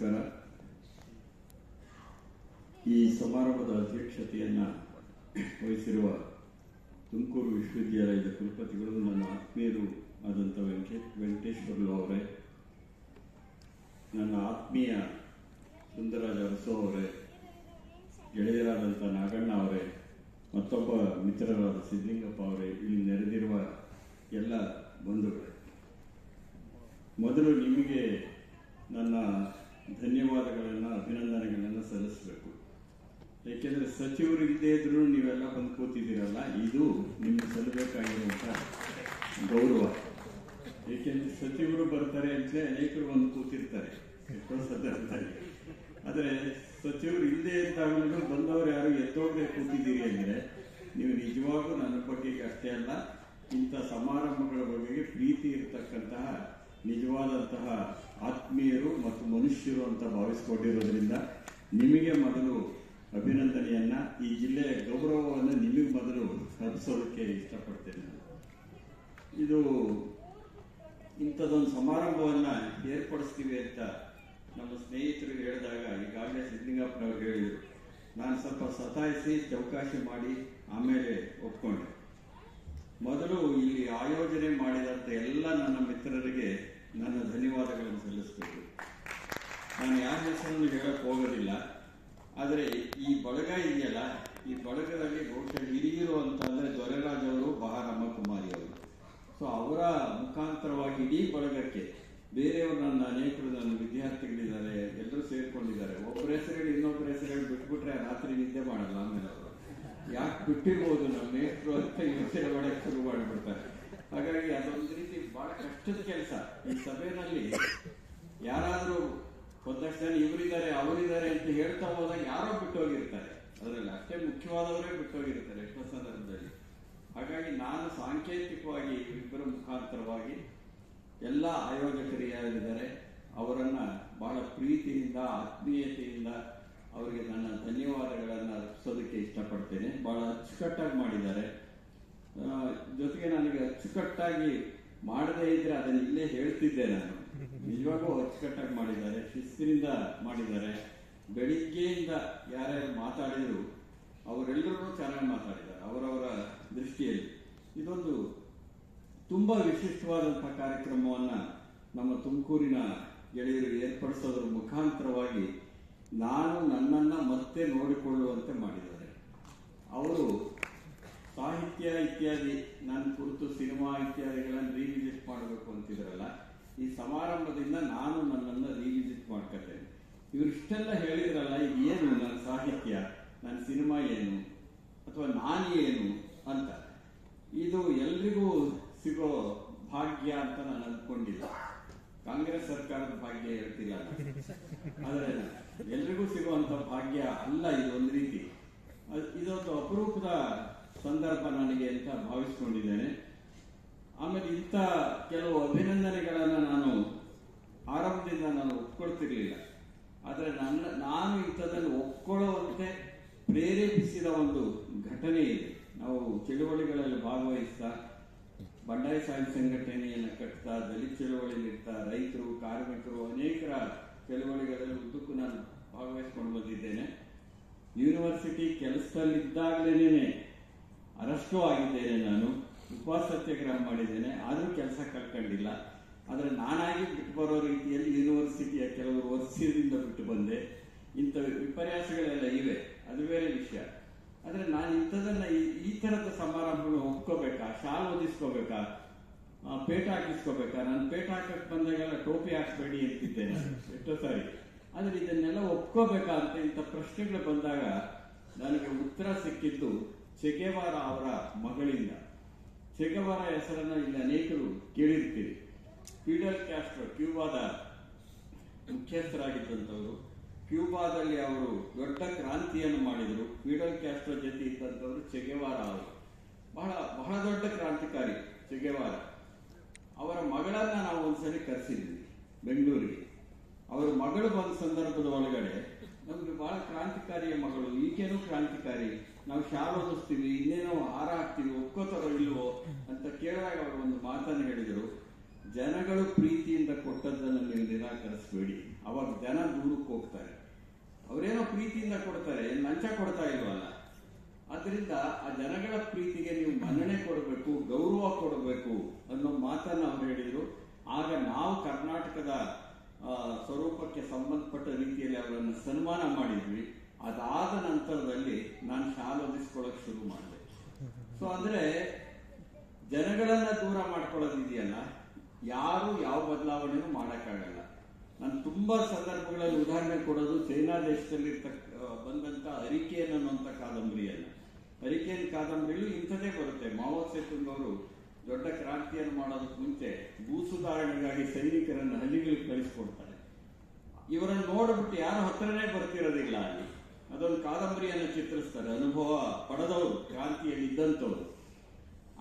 ನಮಸ್ಕಾರ. ಈ ಸಮಾರಂಭದ ಅಧ್ಯಕ್ಷತೆಯನ್ನು ವಹಿಸಿರುವ ತುಮಕೂರು ವಿಶ್ವವಿದ್ಯಾಲಯದ ಕುಲಪತಿಗಳು, ನನ್ನ ಆತ್ಮೀಯರು ಆದಂಥ ವೆಂಕಟೇಶ್ವರಲು ಅವರೇ, ನನ್ನ ಆತ್ಮೀಯ ಸುಂದರರಾಜ ಅರಸು ಅವರೇ, ಗೆಳೆಯರಾದಂಥ ನಾಗಣ್ಣ ಅವರೇ, ಮತ್ತೊಬ್ಬ ಮಿತ್ರರಾದ ಸಿದ್ಧಲಿಂಗಪ್ಪ ಅವರೇ, ಇಲ್ಲಿ ನೆರೆದಿರುವ ಎಲ್ಲ ಬಂಧುಗಳೇ, ಮೊದಲು ನಿಮಗೆ ನನ್ನ ಧನ್ಯವಾದಗಳನ್ನು, ಅಭಿನಂದನೆಗಳನ್ನು ಸಲ್ಲಿಸಬೇಕು. ಏಕೆಂದರೆ ಸಚಿವರು ಇಲ್ಲದೇ ಇದ್ರೂ ನೀವೆಲ್ಲ ಬಂದು ಕೂತಿದ್ದೀರಲ್ಲ, ಇದು ನಿಮಗೆ ಸಲ್ಲಬೇಕಾಗಿರುವಂಥ ಗೌರವ. ಏಕೆಂದರೆ ಸಚಿವರು ಬರ್ತಾರೆ ಅಂತಲೇ ಅನೇಕರು ಬಂದು ಕೂತಿರ್ತಾರೆ ಎಷ್ಟೋ ಸಂದರ್ಭದಲ್ಲಿ. ಆದರೆ ಸಚಿವರು ಇಲ್ಲದೇ ಇದ್ದಾಗಲೂ ಬಂದವರು ಯಾರು ಎತ್ತೋಗದೆ ಕೂತಿದ್ದೀರಿ ಅಂದರೆ ನೀವು ನಿಜವಾಗೂ ನನ್ನ ಬಗ್ಗೆ ಅಷ್ಟೇ ಅಲ್ಲ, ಇಂಥ ಸಮಾರಂಭಗಳ ಬಗ್ಗೆ ಪ್ರೀತಿ ಇರತಕ್ಕಂತಹ ನಿಜವಾದಂತಹ ಆತ್ಮೀಯರು ಮತ್ತು ಮನುಷ್ಯರು ಅಂತ ಭಾವಿಸಿಕೊಂಡಿರೋದ್ರಿಂದ ನಿಮಗೆ ಮೊದಲು ಅಭಿನಂದನೆಯನ್ನ, ಈ ಜಿಲ್ಲೆಯ ಗೌರವವನ್ನು ನಿಮಗೆ ಮೊದಲು ಹರಿಸೋದಕ್ಕೆ ಇಷ್ಟಪಡ್ತೇನೆ. ಇದು ಇಂಥದ್ದೊಂದು ಸಮಾರಂಭವನ್ನ ಏರ್ಪಡಿಸ್ತೀವಿ ಅಂತ ನಮ್ಮ ಸ್ನೇಹಿತರು ಹೇಳಿದಾಗ ಈಗಾಗಲೇ ಸಿದ್ಧಲಿಂಗಪ್ಪನವ್ರು ಹೇಳಿದರು. ನಾನು ಸ್ವಲ್ಪ ಸತಾಯಿಸಿ ಚೌಕಾಶಿ ಮಾಡಿ ಆಮೇಲೆ ಒಪ್ಕೊಂಡೆ. ಮೊದಲು ಇಲ್ಲಿ ಆಯೋಜನೆ ಮಾಡಿದಂಥ ಎಲ್ಲ ನನ್ನ ಮಿತ್ರರಿಗೆ ನನ್ನ ಧನ್ಯವಾದಗಳನ್ನು ಸಲ್ಲಿಸಬೇಕು. ನಾನು ಯಾರ ಹೆಸರನ್ನು ಹೇಳಕ್ಕೆ ಹೋಗೋದಿಲ್ಲ, ಆದರೆ ಈ ಬಳಗ ಇದೆಯಲ್ಲ, ಈ ಬಳಗದಲ್ಲಿ ಬಹುಶಃ ಹಿರಿಯರು ಅಂತಂದರೆ ದೊರೆರಾಜ್ ಅವರು, ಬಹಾರಮ್ಮ ಕುಮಾರಿ ಅವರು. ಸೊ ಅವರ ಮುಖಾಂತರವಾಗಿ ಇಡೀ ಬಳಗಕ್ಕೆ ಬೇರೆಯವರು, ನನ್ನ ಅನೇಕರು ನನ್ನ ವಿದ್ಯಾರ್ಥಿಗಳಿದ್ದಾರೆ, ಎಲ್ಲರೂ ಸೇರ್ಕೊಂಡಿದ್ದಾರೆ. ಒಬ್ಬರ ಹೆಸರು ಇನ್ನೊಬ್ಬರ ಹೆಸರು ಬಿಟ್ಬಿಟ್ರೆ ರಾತ್ರಿ ನಿದ್ದೆ ಮಾಡಲ್ಲ. ಆಮೇಲೆ ಅವರು ಯಾಕೆ ಬಿಟ್ಟಿರ್ಬೋದು ನಮ್ಮ ಮೇಷ್ಟ್ರು ಅಂತ ಯೋಚನೆ ಮಾಡಕ್ಕೆ ಶುರು ಮಾಡಿಬಿಡ್ತಾರೆ. ಹಾಗಾಗಿ ಅದೊಂದು ರೀತಿ ಬಹಳ ಕಷ್ಟದ ಕೆಲಸ. ಈ ಸಭೆಯಲ್ಲಿ ಯಾರಾದರೂ ಒಂದಷ್ಟು ಜನ ಇವರಿದ್ದಾರೆ ಅವರಿದ್ದಾರೆ ಅಂತ ಹೇಳ್ತಾ ಹೋದಾಗ ಯಾರೋ ಬಿಟ್ಟೋಗಿರ್ತಾರೆ, ಅದರಲ್ಲಿ ಅಷ್ಟೇ ಮುಖ್ಯವಾದವರೇ ಬಿಟ್ಟೋಗಿರ್ತಾರೆ ಎಷ್ಟೋ ಸಂದರ್ಭದಲ್ಲಿ. ಹಾಗಾಗಿ ನಾನು ಸಾಂಕೇತಿಕವಾಗಿ ಇಬ್ಬರ ಮುಖಾಂತರವಾಗಿ ಎಲ್ಲ ಆಯೋಜಕರು ಯಾರಿದ್ದಾರೆ ಅವರನ್ನ ಬಹಳ ಪ್ರೀತಿಯಿಂದ, ಆತ್ಮೀಯತೆಯಿಂದ ಅವರಿಗೆ ನನ್ನ ಧನ್ಯವಾದಗಳನ್ನು ಅರ್ಪಿಸೋದಕ್ಕೆ ಇಷ್ಟಪಡ್ತೇನೆ. ಬಹಳ ಅಚ್ಚುಕಟ್ಟಾಗಿ ಮಾಡಿದ್ದಾರೆ. ಜೊತೆಗೆ ನನಗೆ ಅಚ್ಚುಕಟ್ಟಾಗಿ ಮಾಡದೇ ಇದ್ರೆ ಅದನ್ನ ಇಲ್ಲೇ ಹೇಳ್ತಿದ್ದೆ ನಾನು. ನಿಜವಾಗೂ ಅಚ್ಚುಕಟ್ಟಾಗಿ ಮಾಡಿದ್ದಾರೆ, ಶಿಸ್ತಿನಿಂದ ಮಾಡಿದ್ದಾರೆ. ಬೆಳಿಗ್ಗೆಯಿಂದ ಯಾರ್ಯಾರು ಮಾತಾಡಿದ್ರು ಅವರೆಲ್ಲರೂ ಚೆನ್ನಾಗಿ ಮಾತಾಡಿದ್ದಾರೆ ಅವರವರ ದೃಷ್ಟಿಯಲ್ಲಿ. ಇದೊಂದು ತುಂಬಾ ವಿಶಿಷ್ಟವಾದಂತಹ ಕಾರ್ಯಕ್ರಮವನ್ನ ನಮ್ಮ ತುಮಕೂರಿನ ಗೆಳೆಯರು ಏರ್ಪಡಿಸೋದ್ರ ಮುಖಾಂತರವಾಗಿ ನಾನು ನನ್ನನ್ನು ಮತ್ತೆ ನೋಡಿಕೊಳ್ಳುವಂತೆ ಮಾಡಿದ್ದಾರೆ. ಅವರು ಸಾಹಿತ್ಯ ಇತ್ಯಾದಿ ನನ್ನ ಕುರಿತು ಸಿನಿಮಾ ಇತ್ಯಾದಿಗಳನ್ನು ರಿವಿಸಿಟ್ ಮಾಡಬೇಕು ಅಂತಿದ್ರಲ್ಲ, ಈ ಸಮಾರಂಭದಿಂದ ನಾನು ನನ್ನನ್ನು ರಿವಿಸಿಟ್ ಮಾಡ್ಕೊತೇನೆ. ಇವರಿಷ್ಟೆಲ್ಲ ಹೇಳಿದ್ರಲ್ಲ, ಈಗ ಏನು ನನ್ನ ಸಾಹಿತ್ಯ, ನನ್ನ ಸಿನಿಮಾ ಏನು, ಅಥವಾ ನಾನು ಏನು ಅಂತ, ಇದು ಎಲ್ರಿಗೂ ಸಿಗೋ ಭಾಗ್ಯ ಅಂತ ನಾನು ಅಂದ್ಕೊಂಡಿಲ್ಲ. ಕಾಂಗ್ರೆಸ್ ಸರ್ಕಾರದ ಭಾಗ್ಯ ಹೇಳ್ತಿಲ್ಲ, ಆದರೆ ಎಲ್ರಿಗೂ ಸಿಗುವಂತ ಭಾಗ್ಯ ಅಲ್ಲ ಇದು. ಒಂದು ರೀತಿ ಇದೊಂದು ಅಪರೂಪದ ಸಂದರ್ಭ ನನಗೆ ಅಂತ ಭಾವಿಸ್ಕೊಂಡಿದ್ದೇನೆ. ಆಮೇಲೆ ಇಂಥ ಕೆಲವು ಅಭಿನಂದನೆಗಳನ್ನು ನಾನು ಆರಂಭದಿಂದ ನಾನು ಒಪ್ಕೊಳ್ತಿರ್ಲಿಲ್ಲ, ಆದರೆ ನಾನು ಇಂಥದನ್ನು ಒಪ್ಕೊಳ್ಳುವಂತೆ ಪ್ರೇರೇಪಿಸಿದ ಒಂದು ಘಟನೆ ಇದೆ. ನಾವು ಚಳುವಳಿಗಳಲ್ಲಿ ಭಾಗವಹಿಸ್ತಾ, ಬಂಡಾಯ ಸಾಹಿತ್ಯ ಸಂಘಟನೆಯನ್ನು ಕಟ್ತಾ, ದಲಿತ ಚಳುವಳಿಲಿರ್ತಾ, ರೈತರು, ಕಾರ್ಮಿಕರು, ಅನೇಕರ ಚಳುವಳಿಗಳಲ್ಲಿ ಉದ್ದಕ್ಕೂ ನಾನು ಭಾಗವಹಿಸಿಕೊಂಡು ಬಂದಿದ್ದೇನೆ. ಯೂನಿವರ್ಸಿಟಿ ಕೆಲಸದಲ್ಲಿದ್ದಾಗಲೇ ಅರೆಸ್ಟು ಆಗಿದ್ದೇನೆ. ನಾನು ಉಪವಾಸ ಸತ್ಯಾಗ್ರಹ ಮಾಡಿದ್ದೇನೆ, ಆದರೂ ಕೆಲಸ ಕಳ್ಕೊಂಡಿಲ್ಲ. ಆದರೆ ನಾನಾಗಿ ಬಿಟ್ಟು ಬರೋ ರೀತಿಯಲ್ಲಿ ಯೂನಿವರ್ಸಿಟಿಯ ಕೆಲವರು ವರ್ಷದಿಂದ ಬಿಟ್ಟು ಬಂದೆ. ಇಂಥ ವಿಪರ್ಯಾಸಗಳೆಲ್ಲ ಇವೆ, ಅದು ಬೇರೆ ವಿಷಯ. ಆದರೆ ನಾನು ಇಂಥದನ್ನ ಈ ತರದ ಸಮಾರಂಭಗಳು ಒಪ್ಕೋಬೇಕಾ, ಶಾಲ್ ಓದಿಸ್ಕೋಬೇಕಾ, ಪೇಟ ಹಾಕಿಸ್ಕೋಬೇಕಾ? ನಾನು ಪೇಟ ಹಾಕಕ್ಕೆ ಬಂದಾಗೆಲ್ಲ ಟೋಪಿ ಹಾಕ್ಬೇಡಿ ಅಂತಿದ್ದೇನೆ ಎಷ್ಟೋ ಸಾರಿ. ಆದರೆ ಇದನ್ನೆಲ್ಲ ಒಪ್ಕೋಬೇಕಾ ಅಂತ ಇಂಥ ಪ್ರಶ್ನೆಗಳು ಬಂದಾಗ ನನಗೆ ಉತ್ತರ ಸಿಕ್ಕಿದ್ದು ಚೆಗೆವಾರ ಅವರ ಮಗಳಿಂದ. ಚೆಗೆವಾರ ಹೆಸರನ್ನ ಇಲ್ಲಿ ಅನೇಕರು ಕೇಳಿರ್ತೀರಿ. Fidel Castro ಕ್ಯೂಬಾದ ಮುಖ್ಯಸ್ಥರಾಗಿದ್ದಂಥವರು. ಕ್ಯೂಬಾದಲ್ಲಿ ಅವರು ದೊಡ್ಡ ಕ್ರಾಂತಿಯನ್ನು ಮಾಡಿದರು. ಫಿಡೆಲ್ ಕ್ಯಾಸ್ಟ್ರೋ ಜೊತೆ ಇದ್ದಂಥವರು ಚೆಗೆವಾರ ಅವರು. ಬಹಳ ಬಹಳ ದೊಡ್ಡ ಕ್ರಾಂತಿಕಾರಿ ಚೆಗೆವಾರ. ಅವರ ಮಗಳನ್ನ ನಾವು ಒಂದ್ಸರಿ ಕರೆಸಿದ್ವಿ ಬೆಂಗಳೂರಿಗೆ. ಅವರ ಮಗಳು ಬಂದ ಸಂದರ್ಭದ ಒಳಗಡೆ ನಮ್ಗೆ ಬಹಳ ಕ್ರಾಂತಿಕಾರಿಯ ಮಗಳು, ಈಗೇನು ಕ್ರಾಂತಿಕಾರಿ, ನಾವು ಶಾಲೆ ಓದಿಸ್ತೀವಿ, ಇನ್ನೇನೋ ಹಾರ ಹಾಕ್ತೀವಿ, ಒಪ್ಕೋತಾರೋ ಇಲ್ವೋ ಅಂತ ಕೇಳಿದಾಗ ಅವರು ಒಂದು ಮಾತನ್ನು ಹೇಳಿದರು. ಜನಗಳು ಪ್ರೀತಿಯಿಂದ ಕೊಟ್ಟದ್ದನ್ನು ನೀವು ನಿರಾಕರಿಸಬೇಡಿ. ಅವಾಗ ಜನ ದೂರಕ್ಕೆ ಹೋಗ್ತಾರೆ. ಅವರೇನೋ ಪ್ರೀತಿಯಿಂದ ಕೊಡ್ತಾರೆ, ಲಂಚ ಕೊಡ್ತಾ ಇಲ್ವಲ್ಲ. ಅದರಿಂದ ಆ ಜನಗಳ ಪ್ರೀತಿಗೆ ನೀವು ಮನ್ನಣೆ ಕೊಡಬೇಕು, ಗೌರವ ಕೊಡಬೇಕು ಅನ್ನೋ ಮಾತನ್ನು ಅವ್ರು ಹೇಳಿದ್ರು. ಆಗ ನಾವು ಕರ್ನಾಟಕದ ಸ್ವರೂಪಕ್ಕೆ ಸಂಬಂಧಪಟ್ಟ ರೀತಿಯಲ್ಲಿ ಅವರನ್ನು ಸನ್ಮಾನ ಮಾಡಿದ್ವಿ. ಅದಾದ ನಂತರದಲ್ಲಿ ನಾನು ಶಾಲೆ ಹೊದಿಸ್ಕೊಳ್ಳೋಕೆ ಶುರು ಮಾಡಿದೆ. ಸೊ ಅಂದ್ರೆ ಜನಗಳನ್ನ ದೂರ ಮಾಡ್ಕೊಳ್ಳೋದಿದೆಯಲ್ಲ, ಯಾರು ಯಾವ ಬದಲಾವಣೆನೂ ಮಾಡೋಕ್ಕಾಗಲ್ಲ. ನಾನು ತುಂಬಾ ಸಂದರ್ಭಗಳಲ್ಲಿ ಉದಾಹರಣೆ ಕೊಡೋದು ಚೈನಾ ದೇಶದಲ್ಲಿ ಬಂದಂತ ಹರಿಕೇನ್ ಅನ್ನುವಂಥ ಕಾದಂಬರಿಯನ್ನ. ಹರಿಕೇನ್ ಕಾದಂಬರಿಯಲ್ಲೂ ಇಂಥದೇ ಬರುತ್ತೆ. ಮಾವೋ ಸೆತುಂಗ್ ಅವರು ದೊಡ್ಡ ಕ್ರಾಂತಿಯನ್ನು ಮಾಡೋದಕ್ಕೆ ಮುಂಚೆ ಭೂಸುಧಾರಣೆಗಾಗಿ ಸೈನಿಕರನ್ನು ಹಳ್ಳಿಗಳಿಗೆ ಕಳಿಸ್ಕೊಡ್ತಾರೆ. ಇವರನ್ನು ನೋಡ್ಬಿಟ್ಟು ಯಾರು ಹತ್ರನೇ ಬರ್ತಿರೋದಿಲ್ಲ ಅಲ್ಲಿ. ಅದೊಂದು ಕಾದಂಬರಿಯನ್ನು ಚಿತ್ರಿಸ್ತಾರೆ, ಅನುಭವ ಪಡೆದವರು, ಕ್ರಾಂತಿಯಲ್ಲಿ ಇದ್ದಂಥವ್ರು.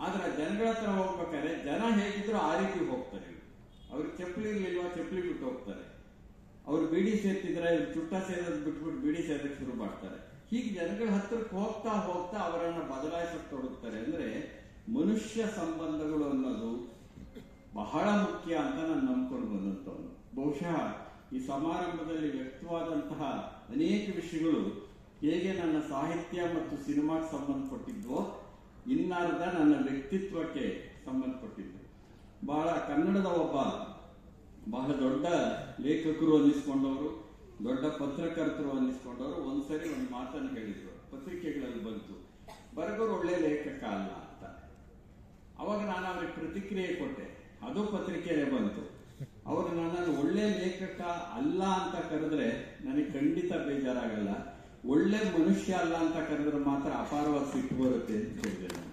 ಆದ್ರೆ ಜನಗಳ ಹತ್ರ ಹೋಗ್ಬೇಕಾದ್ರೆ ಜನ ಹೇಗಿದ್ರು ಆ ರೀತಿ ಹೋಗ್ತಾರೆ. ಅವ್ರಿಗೆ ಚಪ್ಪಲಿ ಇರ್ಲಿಲ್ವಾ, ಚಪ್ಪಲಿ ಬಿಟ್ಟು ಹೋಗ್ತಾರೆ. ಅವ್ರು ಬೀಡಿ ಸೇರ್ತಿದ್ರೆ ಇವ್ರು ಚುಟ್ಟ ಸೇರೋದು ಬಿಟ್ಬಿಟ್ಟು ಬೀಡಿ ಸೇರಕ್ಕೆ ಶುರು ಮಾಡ್ತಾರೆ. ಹೀಗೆ ಜನಗಳ ಹತ್ರಕ್ಕೆ ಹೋಗ್ತಾ ಹೋಗ್ತಾ ಅವರನ್ನ ಬದಲಾಯಿಸಕ್ಕೆ ತೊಡಗ್ತಾರೆ. ಅಂದ್ರೆ ಮನುಷ್ಯ ಸಂಬಂಧಗಳು ಅನ್ನೋದು ಬಹಳ ಮುಖ್ಯ ಅಂತ ನಾನು ನಂಬ್ಕೊಂಡು ಬಂದಂಥವನು. ಬಹುಶಃ ಈ ಸಮಾರಂಭದಲ್ಲಿ ವ್ಯಕ್ತವಾದಂತಹ ಅನೇಕ ವಿಷಯಗಳು ಹೇಗೆ ನನ್ನ ಸಾಹಿತ್ಯ ಮತ್ತು ಸಿನಿಮಾಗೆ ಸಂಬಂಧಪಟ್ಟಿದ್ವೋ, ಇನ್ನಾರ್ಧ ನನ್ನ ವ್ಯಕ್ತಿತ್ವಕ್ಕೆ ಸಂಬಂಧಪಟ್ಟಿದ್ದು. ಬಹಳ ಕನ್ನಡದ ಒಬ್ಬ ಬಹಳ ದೊಡ್ಡ ಲೇಖಕರು ಅನ್ನಿಸ್ಕೊಂಡವರು, ದೊಡ್ಡ ಪತ್ರಕರ್ತರು ಅನ್ನಿಸ್ಕೊಂಡವರು ಒಂದ್ಸರಿ ಒಂದು ಮಾತನ್ನು ಹೇಳಿದ್ರು, ಪತ್ರಿಕೆಗಳಲ್ಲಿ ಬಂತು, ಬರಗೂರು ಒಳ್ಳೆ ಲೇಖಕ ಅಲ್ಲ ಅಂತ. ಅವಾಗ ನಾನು ಅವ್ರಿಗೆ ಪ್ರತಿಕ್ರಿಯೆ ಕೊಟ್ಟೆ, ಅದು ಪತ್ರಿಕೆಯಲ್ಲೇ ಬಂತು. ಅವರು ನನ್ನನ್ನು ಒಳ್ಳೆ ಲೇಖಕ ಅಲ್ಲ ಅಂತ ಕರೆದ್ರೆ ನನಗೆ ಖಂಡಿತ ಬೇಜಾರಾಗಲ್ಲ, ಒಳ್ಳೆ ಮನುಷ್ಯ ಅಲ್ಲ ಅಂತ ಕರೆದ್ರೆ ಮಾತ್ರ ಅಪಾರವಾಗಿ ಸಿಟ್ಟು ಬರುತ್ತೆ ಅಂತ ಹೇಳಿದೆ ನಾನು.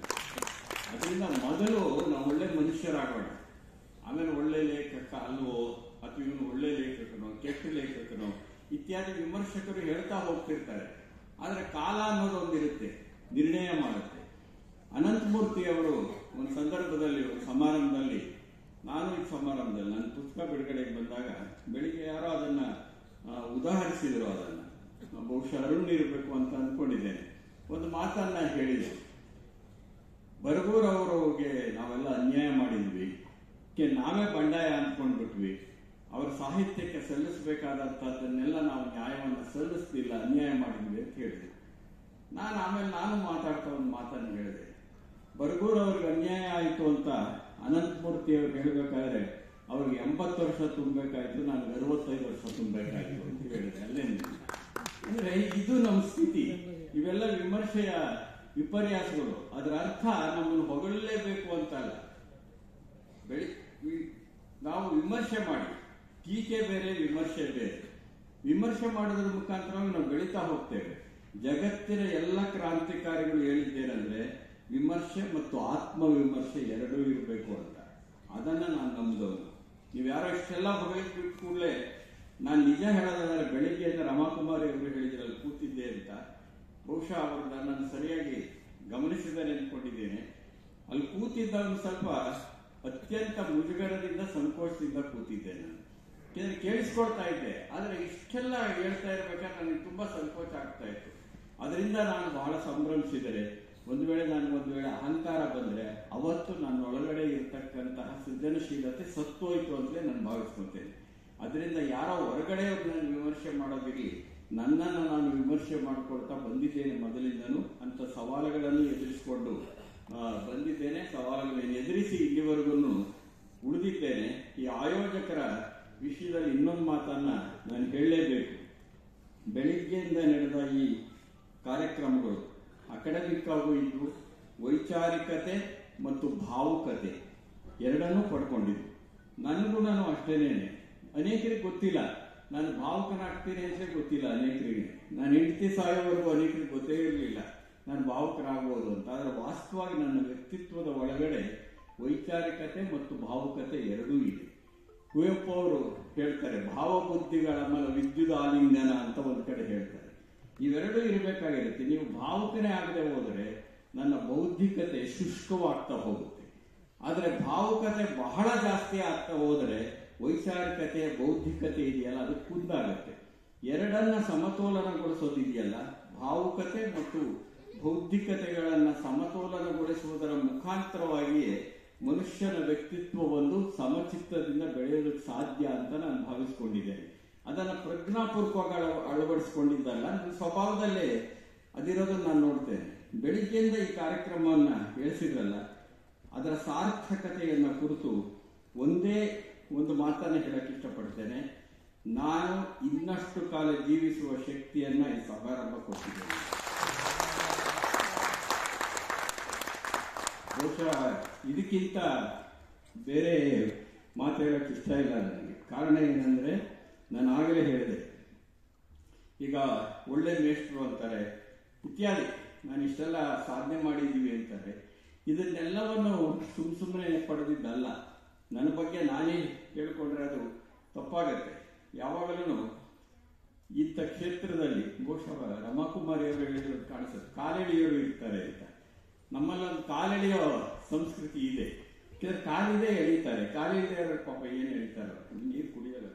ಅದರಿಂದ ಮೊದಲು ನಾವು ಒಳ್ಳೆ ಮನುಷ್ಯರಾಗೋಣ, ಆಮೇಲೆ ಒಳ್ಳೆ ಲೇಖಕ ಅಲ್ವೋ ಅಥವಾ ಇವನು ಒಳ್ಳೆ ಲೇಖಕನೋ ಕೆಟ್ಟ ಲೇಖಕನೋ ಇತ್ಯಾದಿ ವಿಮರ್ಶಕರು ಹೇಳ್ತಾ ಹೋಗ್ತಿರ್ತಾರೆ. ಆದ್ರೆ ಕಾಲ ಅನ್ನೋದು ಒಂದಿರುತ್ತೆ, ನಿರ್ಣಯ ಮಾಡುತ್ತೆ. ಅನಂತಮೂರ್ತಿ ಅವರು ಒಂದು ಸಂದರ್ಭದಲ್ಲಿ, ಒಂದು ಸಮಾರಂಭದಲ್ಲಿ, ನಾನು ಈ ಸಮಾರಂಭದಲ್ಲಿ ನನ್ನ ಪುಸ್ತಕ ಬಿಡುಗಡೆಗೆ ಬಂದಾಗ ಬೆಳಿಗ್ಗೆ ಯಾರೋ ಅದನ್ನ ಉದಾಹರಿಸಿದ್ರು. ಅದನ್ನ ಬಹುಶಃ ಅರುಣ್ ಇರಬೇಕು ಅಂತ ಅನ್ಕೊಂಡಿದ್ದೇನೆ. ಒಂದು ಮಾತನ್ನ ಹೇಳಿದ್ರು, ಬರಗೂರ್ ಅವರಿಗೆ ನಾವೆಲ್ಲ ಅನ್ಯಾಯ ಮಾಡಿದ್ವಿ, ನಾವೇ ಬಂಡಾಯ ಅಂದ್ಕೊಂಡ್ಬಿಟ್ವಿ, ಅವ್ರ ಸಾಹಿತ್ಯಕ್ಕೆ ಸಲ್ಲಿಸಬೇಕಾದಂತಹದ್ದನ್ನೆಲ್ಲ ನಾವು ನ್ಯಾಯವನ್ನು ಸಲ್ಲಿಸ್ತಿಲ್ಲ, ಅನ್ಯಾಯ ಮಾಡಿದ್ವಿ ಅಂತ ಹೇಳಿದ್ರು. ನಾನು ಮಾತಾಡ್ತಾ ಒಂದು ಮಾತನ್ನು ಹೇಳಿದೆ, ಬರಗೂರ್ ಅವ್ರಿಗೆ ಅನ್ಯಾಯ ಆಯಿತು ಅಂತ ಅನಂತಮೂರ್ತಿ ಅವ್ರಿಗೆ ಹೇಳ್ಬೇಕಾದ್ರೆ ಅವ್ರಿಗೆ 80 ವರ್ಷ ತುಂಬಬೇಕಾಯ್ತು, ನನಗೆ 65 ವರ್ಷ ತುಂಬಬೇಕಾಯ್ತು ಅಂತ ಹೇಳಿದೆ. ಅಲ್ಲೇ ಅಂದ್ರೆ ಇದು ನಮ್ಮ ಸ್ಥಿತಿ. ಇವೆಲ್ಲ ವಿಮರ್ಶೆಯ ವಿಪರ್ಯಾಸಗಳು. ಅದರ ಅರ್ಥ ನಮ್ಮನ್ನು ಹೊಗಳಲೇಬೇಕು ಅಂತಲ್ಲ. ನಾವು ವಿಮರ್ಶೆ ಮಾಡಿ, ಟೀಕೆ ಬೇರೆ, ವಿಮರ್ಶೆ ಬೇರೆ. ವಿಮರ್ಶೆ ಮಾಡೋದ್ರ ಮುಖಾಂತರವಾಗಿ ನಾವು ಬೆಳೀತಾ ಹೋಗ್ತೇವೆ. ಜಗತ್ತಿನ ಎಲ್ಲ ಕ್ರಾಂತಿಕಾರಿಗಳು ಹೇಳಿದ್ದೇನೆಂದ್ರೆ ವಿಮರ್ಶೆ ಮತ್ತು ಆತ್ಮವಿಮರ್ಶೆ ಎರಡೂ ಇರಬೇಕು ಅಂತ. ಅದನ್ನ ನಾನು ನಂಬಿದವನು. ನೀವ್ಯಾರೋ ಇಷ್ಟೆಲ್ಲ ಹೊಗಳಿಬಿಟ್ಟು ಕೂಡಲೇ ನಾನು ನಿಜ ಹೇಳೋದಾದ್ರೆ ಬೆಳಿಗ್ಗೆಯಿಂದ ರಮಾಕುಮಾರಿ ಅವರು ಹೇಳಿದ್ರಲ್ಲಿ ಕೂತಿದ್ದೆ ಅಂತ. ಬಹುಶಃ ಅವರು ನನ್ನನ್ನು ಸರಿಯಾಗಿ ಗಮನಿಸಿದ್ದಾರೆ ಅಂದ್ಕೊಂಡಿದ್ದೇನೆ. ಅಲ್ಲಿ ಕೂತಿದ್ದವನು ಸ್ವಲ್ಪ ಅತ್ಯಂತ ಮುಜುಗರದಿಂದ, ಸಂಕೋಚದಿಂದ ಕೂತಿದ್ದೆ. ನಾನು ಕೇಳಿಸ್ಕೊಳ್ತಾ ಇದ್ದೆ, ಆದ್ರೆ ಇಷ್ಟೆಲ್ಲ ಹೇಳ್ತಾ ಇರ್ಬೇಕಾದ್ರೆ ನನಗೆ ತುಂಬಾ ಸಂಕೋಚ ಆಗ್ತಾ ಇತ್ತು. ಅದರಿಂದ ನಾನು ಬಹಳ ಸಂಭ್ರಮಿಸಿದರೆ, ಒಂದು ವೇಳೆ ಅಹಂಕಾರ ಬಂದ್ರೆ ಅವತ್ತು ನನ್ನ ಒಳಗಡೆ ಇರ್ತಕ್ಕಂತಹ ಸೃಜನಶೀಲತೆ ಸತ್ತೋಯ್ತು ಅಂತಲೇ ನಾನು ಭಾವಿಸ್ಕೊಳ್ತೇನೆ. ಅದರಿಂದ ಯಾರೋ ಹೊರಗಡೆ ನಾನು ವಿಮರ್ಶೆ ಮಾಡೋದಿರಲಿ, ನನ್ನನ್ನು ನಾನು ವಿಮರ್ಶೆ ಮಾಡಿಕೊಳ್ತಾ ಬಂದಿದ್ದೇನೆ ಮೊದಲಿಂದನೂ. ಅಂತ ಸವಾಲುಗಳನ್ನು ಎದುರಿಸಿಕೊಂಡು ಬಂದಿದ್ದೇನೆ. ಸವಾಲುಗಳನ್ನು ಎದುರಿಸಿ ಇಲ್ಲಿವರೆಗೂ ಉಳಿದಿದ್ದೇನೆ. ಈ ಆಯೋಜಕರ ವಿಷಯದಲ್ಲಿ ಇನ್ನೊಂದು ಮಾತನ್ನ ನಾನು ಹೇಳಲೇಬೇಕು. ಬೆಳಿಗ್ಗೆಯಿಂದ ನಡೆದ ಈ ಕಾರ್ಯಕ್ರಮಗಳು ಅಕಾಡೆಮಿಕ್ ಆಗೂ ಇದ್ದು, ವೈಚಾರಿಕತೆ ಮತ್ತು ಭಾವುಕತೆ ಎರಡನ್ನೂ ಪಡ್ಕೊಂಡಿದ್ದು. ನನಗೂ ಅಷ್ಟೇನೇನೆ. ಅನೇಕರಿಗೆ ಗೊತ್ತಿಲ್ಲ, ನಾನು ಭಾವುಕನಾಗ್ತೀನಿ ಅಂತ ಗೊತ್ತಿಲ್ಲ ಅನೇಕರಿಗೆ. ನಾನು ಹೆಂಡತಿ ಸಾಯೋವರೆಗೂ ಅನೇಕರಿಗೆ ಗೊತ್ತೇ ಇರಲಿಲ್ಲ ನಾನು ಭಾವುಕರಾಗಬಹುದು ಅಂತ. ಆದರೆ ವಾಸ್ತವವಾಗಿ ನನ್ನ ವ್ಯಕ್ತಿತ್ವದ ಒಳಗಡೆ ವೈಚಾರಿಕತೆ ಮತ್ತು ಭಾವುಕತೆ ಎರಡೂ ಇದೆ. ಕುವೆಂಪು ಅವರು ಹೇಳ್ತಾರೆ, ಭಾವಬುದ್ಧಿಗಳ ವಿದ್ಯುತ್ ಆಲಿಂಗನ ಅಂತ ಒಂದ್ ಕಡೆ ಹೇಳ್ತಾರೆ. ಇವೆರಡೂ ಇರಬೇಕಾಗಿರುತ್ತೆ. ನೀವು ಭಾವುಕನೇ ಆಗದೆ ಹೋದರೆ ನನ್ನ ಬೌದ್ಧಿಕತೆ ಶುಷ್ಕವಾಗ್ತಾ ಹೋಗುತ್ತೆ. ಆದರೆ ಭಾವುಕತೆ ಬಹಳ ಜಾಸ್ತಿ ಆಗ್ತಾ ಹೋದರೆ ವೈಚಾರಿಕತೆ, ಬೌದ್ಧಿಕತೆ ಇದೆಯಲ್ಲ, ಅದು ಕುಂದಾಗತ್ತೆ. ಎರಡನ್ನ ಸಮತೋಲನಗೊಳಿಸೋದಿದೆಯಲ್ಲ, ಭಾವುಕತೆ ಮತ್ತು ಬೌದ್ಧಿಕತೆಗಳನ್ನ ಸಮತೋಲನಗೊಳಿಸುವುದರ ಮುಖಾಂತರವಾಗಿಯೇ ಮನುಷ್ಯನ ವ್ಯಕ್ತಿತ್ವ ಒಂದು ಸಮಚಿತ್ತದಿಂದ ಬೆಳೆಯೋದಕ್ಕೆ ಸಾಧ್ಯ ಅಂತ ನಾನು ಭಾವಿಸ್ಕೊಂಡಿದ್ದೇನೆ. ಅದನ್ನು ಪ್ರಜ್ಞಾಪೂರ್ವಕವಾಗಿ ಅಳವಡಿಸ್ಕೊಂಡಿದ್ದಲ್ಲ, ನನ್ನ ಸ್ವಭಾವದಲ್ಲೇ ಅದಿರೋದನ್ನು ನಾನು ನೋಡ್ತೇನೆ. ಬೆಳಿಗ್ಗೆಯಿಂದ ಈ ಕಾರ್ಯಕ್ರಮವನ್ನು ಹೇಳಿಸಿದ್ರಲ್ಲ, ಅದರ ಸಾರ್ಥಕತೆಯನ್ನು ಕುರಿತು ಒಂದೇ ಒಂದು ಮಾತನ್ನು ಹೇಳಕ್ಕೆ ಇಷ್ಟಪಡ್ತೇನೆ. ನಾನು ಇನ್ನಷ್ಟು ಕಾಲ ಜೀವಿಸುವ ಶಕ್ತಿಯನ್ನ ಈ ಸಮಾರಂಭ ಕೊಟ್ಟಿದ್ದೇನೆ. ಬಹುಶಃ ಇದಕ್ಕಿಂತ ಬೇರೆ ಮಾತು ಹೇಳಕ್ಕೆ ಇಷ್ಟ ಇಲ್ಲ ನನಗೆ. ಕಾರಣ ಏನಂದ್ರೆ, ನಾನು ಆಗಲೇ ಹೇಳಿದೆ, ಈಗ ಒಳ್ಳೆ ಮೇಷ್ಟ್ರು ಅಂತಾರೆ ಇತ್ಯಾದಿ, ನಾನು ಇಷ್ಟೆಲ್ಲ ಸಾಧನೆ ಮಾಡಿದ್ದೀವಿ ಅಂತಾರೆ. ಇದನ್ನೆಲ್ಲವನ್ನು ಸುಮ್ಮನೆ ಪಡೆದಿದ್ದಲ್ಲ. ನನ್ನ ಬಗ್ಗೆ ನಾನೇ ಹೇಳ್ಕೊಂಡ್ರೆ ಅದು ತಪ್ಪಾಗತ್ತೆ. ಯಾವಾಗಲೂ ಇಂಥ ಕ್ಷೇತ್ರದಲ್ಲಿ ಬಹುಶಃ ರಮಾಕುಮಾರಿ ಅವರು ಹೇಳಿದ್ರು ಕಾಣಿಸುತ್ತೆ, ಕಾಲೆಳೆಯೋರು ಇರ್ತಾರೆ ಅಂತ. ನಮ್ಮಲ್ಲೊಂದು ಕಾಲೆಳೆಯೋ ಸಂಸ್ಕೃತಿ ಇದೆ. ಕಾಲಿದೆ ಎಳೀತಾರೆ, ಕಾಲಿದೆ ಪಾಪ ಏನು ಎಳಿತಾರ, ನೀರು ಕುಡಿಯಲ್ಲ,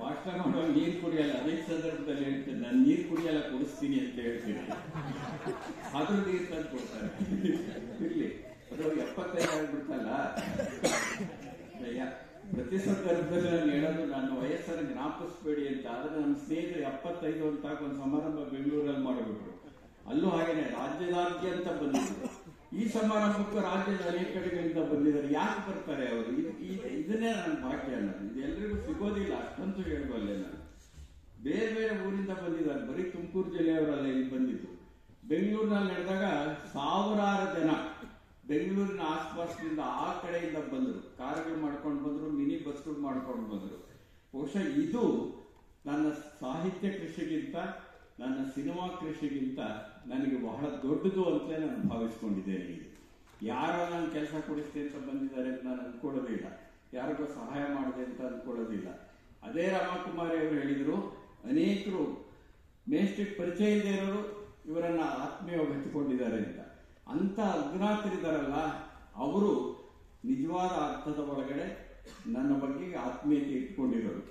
ಭಾಷಣ ಮಾಡುವಾಗ ನೀರು ಕುಡಿಯಲ್ಲ. ಅನೇಕ ಸಂದರ್ಭದಲ್ಲಿ ಹೇಳ್ತೇನೆ, ನಾನು ನೀರು ಕುಡಿಯಲ್ಲ ಕುಡಿಸ್ತೀನಿ ಅಂತ ಹೇಳ್ತೀನಿ. ಆದ್ರೂ ನೀರು ತಂದು ಕೊಡ್ತಾರೆ. ಇರ್ಲಿ, ಅದು 75 ಆಗ್ಬಿಡ್ತಲ್ಲ. ಪ್ರತಿ ಸಂದರ್ಭದಲ್ಲಿ ನಾನು ಹೇಳೋದು, ನನ್ನ ವಯಸ್ಸನ್ನು ಜ್ಞಾಪಿಸ್ಬೇಡಿ ಅಂತ. ಆದ್ರೆ ನಮ್ಮ ಸ್ನೇಹಿತರು 75 ಅಂತ ಒಂದು ಸಮಾರಂಭ ಬೆಂಗಳೂರಲ್ಲಿ ಮಾಡಿಬಿಟ್ರು. ಅಲ್ಲೂ ಹಾಗೇನೆ ರಾಜ್ಯದಾದ್ಯಂತ ಬಂದಿದ್ರು. ಈ ಸಮಾರಂಭಕ್ಕೂ ರಾಜ್ಯದ ಅನೇಕ ಕಡೆಗಳಿಂದ ಬಂದಿದ್ದಾರೆ. ಯಾಕೆ ಬರ್ತಾರೆ ಅವರು? ಇದನ್ನೇ ನನ್ನ ಭಾಗ್ಯ ಅನ್ನೋದು. ಇದು ಎಲ್ರಿಗೂ ಸಿಗೋದಿಲ್ಲ, ಅಷ್ಟಂತೂ ಹೇಳಬಲ್ಲೆ ನಾನು. ಬೇರೆ ಬೇರೆ ಊರಿಂದ ಬಂದಿದ್ದಾರೆ. ಬರೀ ತುಮಕೂರು ಜಿಲ್ಲೆಯವರಲ್ಲ ಇಲ್ಲಿ ಬಂದಿದ್ದು. ಬೆಂಗಳೂರಿನಲ್ಲಿ ನಡೆದಾಗ ಸಾವಿರಾರು ಜನ ಬೆಂಗಳೂರಿನ ಆಸ್ಪಾಸ್ನಿಂದ ಆ ಕಡೆಯಿಂದ ಬಂದರು. ಕಾರುಗಳು ಮಾಡ್ಕೊಂಡು ಬಂದರು, ಮಿನಿ ಬಸ್ಗಳು ಮಾಡ್ಕೊಂಡು ಬಂದರು. ಬಹುಶಃ ಇದು ನನ್ನ ಸಾಹಿತ್ಯ ಕೃಷಿಗಿಂತ, ನನ್ನ ಸಿನಿಮಾ ಕೃಷಿಗಿಂತ ನನಗೆ ಬಹಳ ದೊಡ್ಡದು ಅಂತಲೇ ನಾನು ಭಾವಿಸ್ಕೊಂಡಿದ್ದೇನೆ. ಇದು ಯಾರೋ ನಾನು ಕೆಲಸ ಕೊಡಿಸ್ತೆ ಅಂತ ಬಂದಿದ್ದಾರೆ ಅಂತ ನಾನು ಅಂದ್ಕೊಳ್ಳೋದಿಲ್ಲ, ಯಾರಿಗೋ ಸಹಾಯ ಮಾಡಿದೆ ಅಂತ ಅಂದ್ಕೊಳ್ಳೋದಿಲ್ಲ. ಅದೇ ರಮಾಕುಮಾರಿ ಅವರು ಹೇಳಿದರು, ಅನೇಕರು ಮೇಷ್ಟ್ರಿಗೆ ಪರಿಚಯ ಇಲ್ಲದೆ ಇರೋರು ಇವರನ್ನ ಆತ್ಮೀಯವಾಗಿ ಹಚ್ಚಿಕೊಂಡಿದ್ದಾರೆ ಅಂತ. ಅಂತ ಅಜ್ಞಾತರಿದ್ದಾರಲ್ಲ, ಅವರು ನಿಜವಾದ ಅರ್ಥದ ಒಳಗಡೆ ನನ್ನ ಬಗ್ಗೆ ಆತ್ಮೀಯತೆ ಇಟ್ಕೊಂಡಿರೋರು.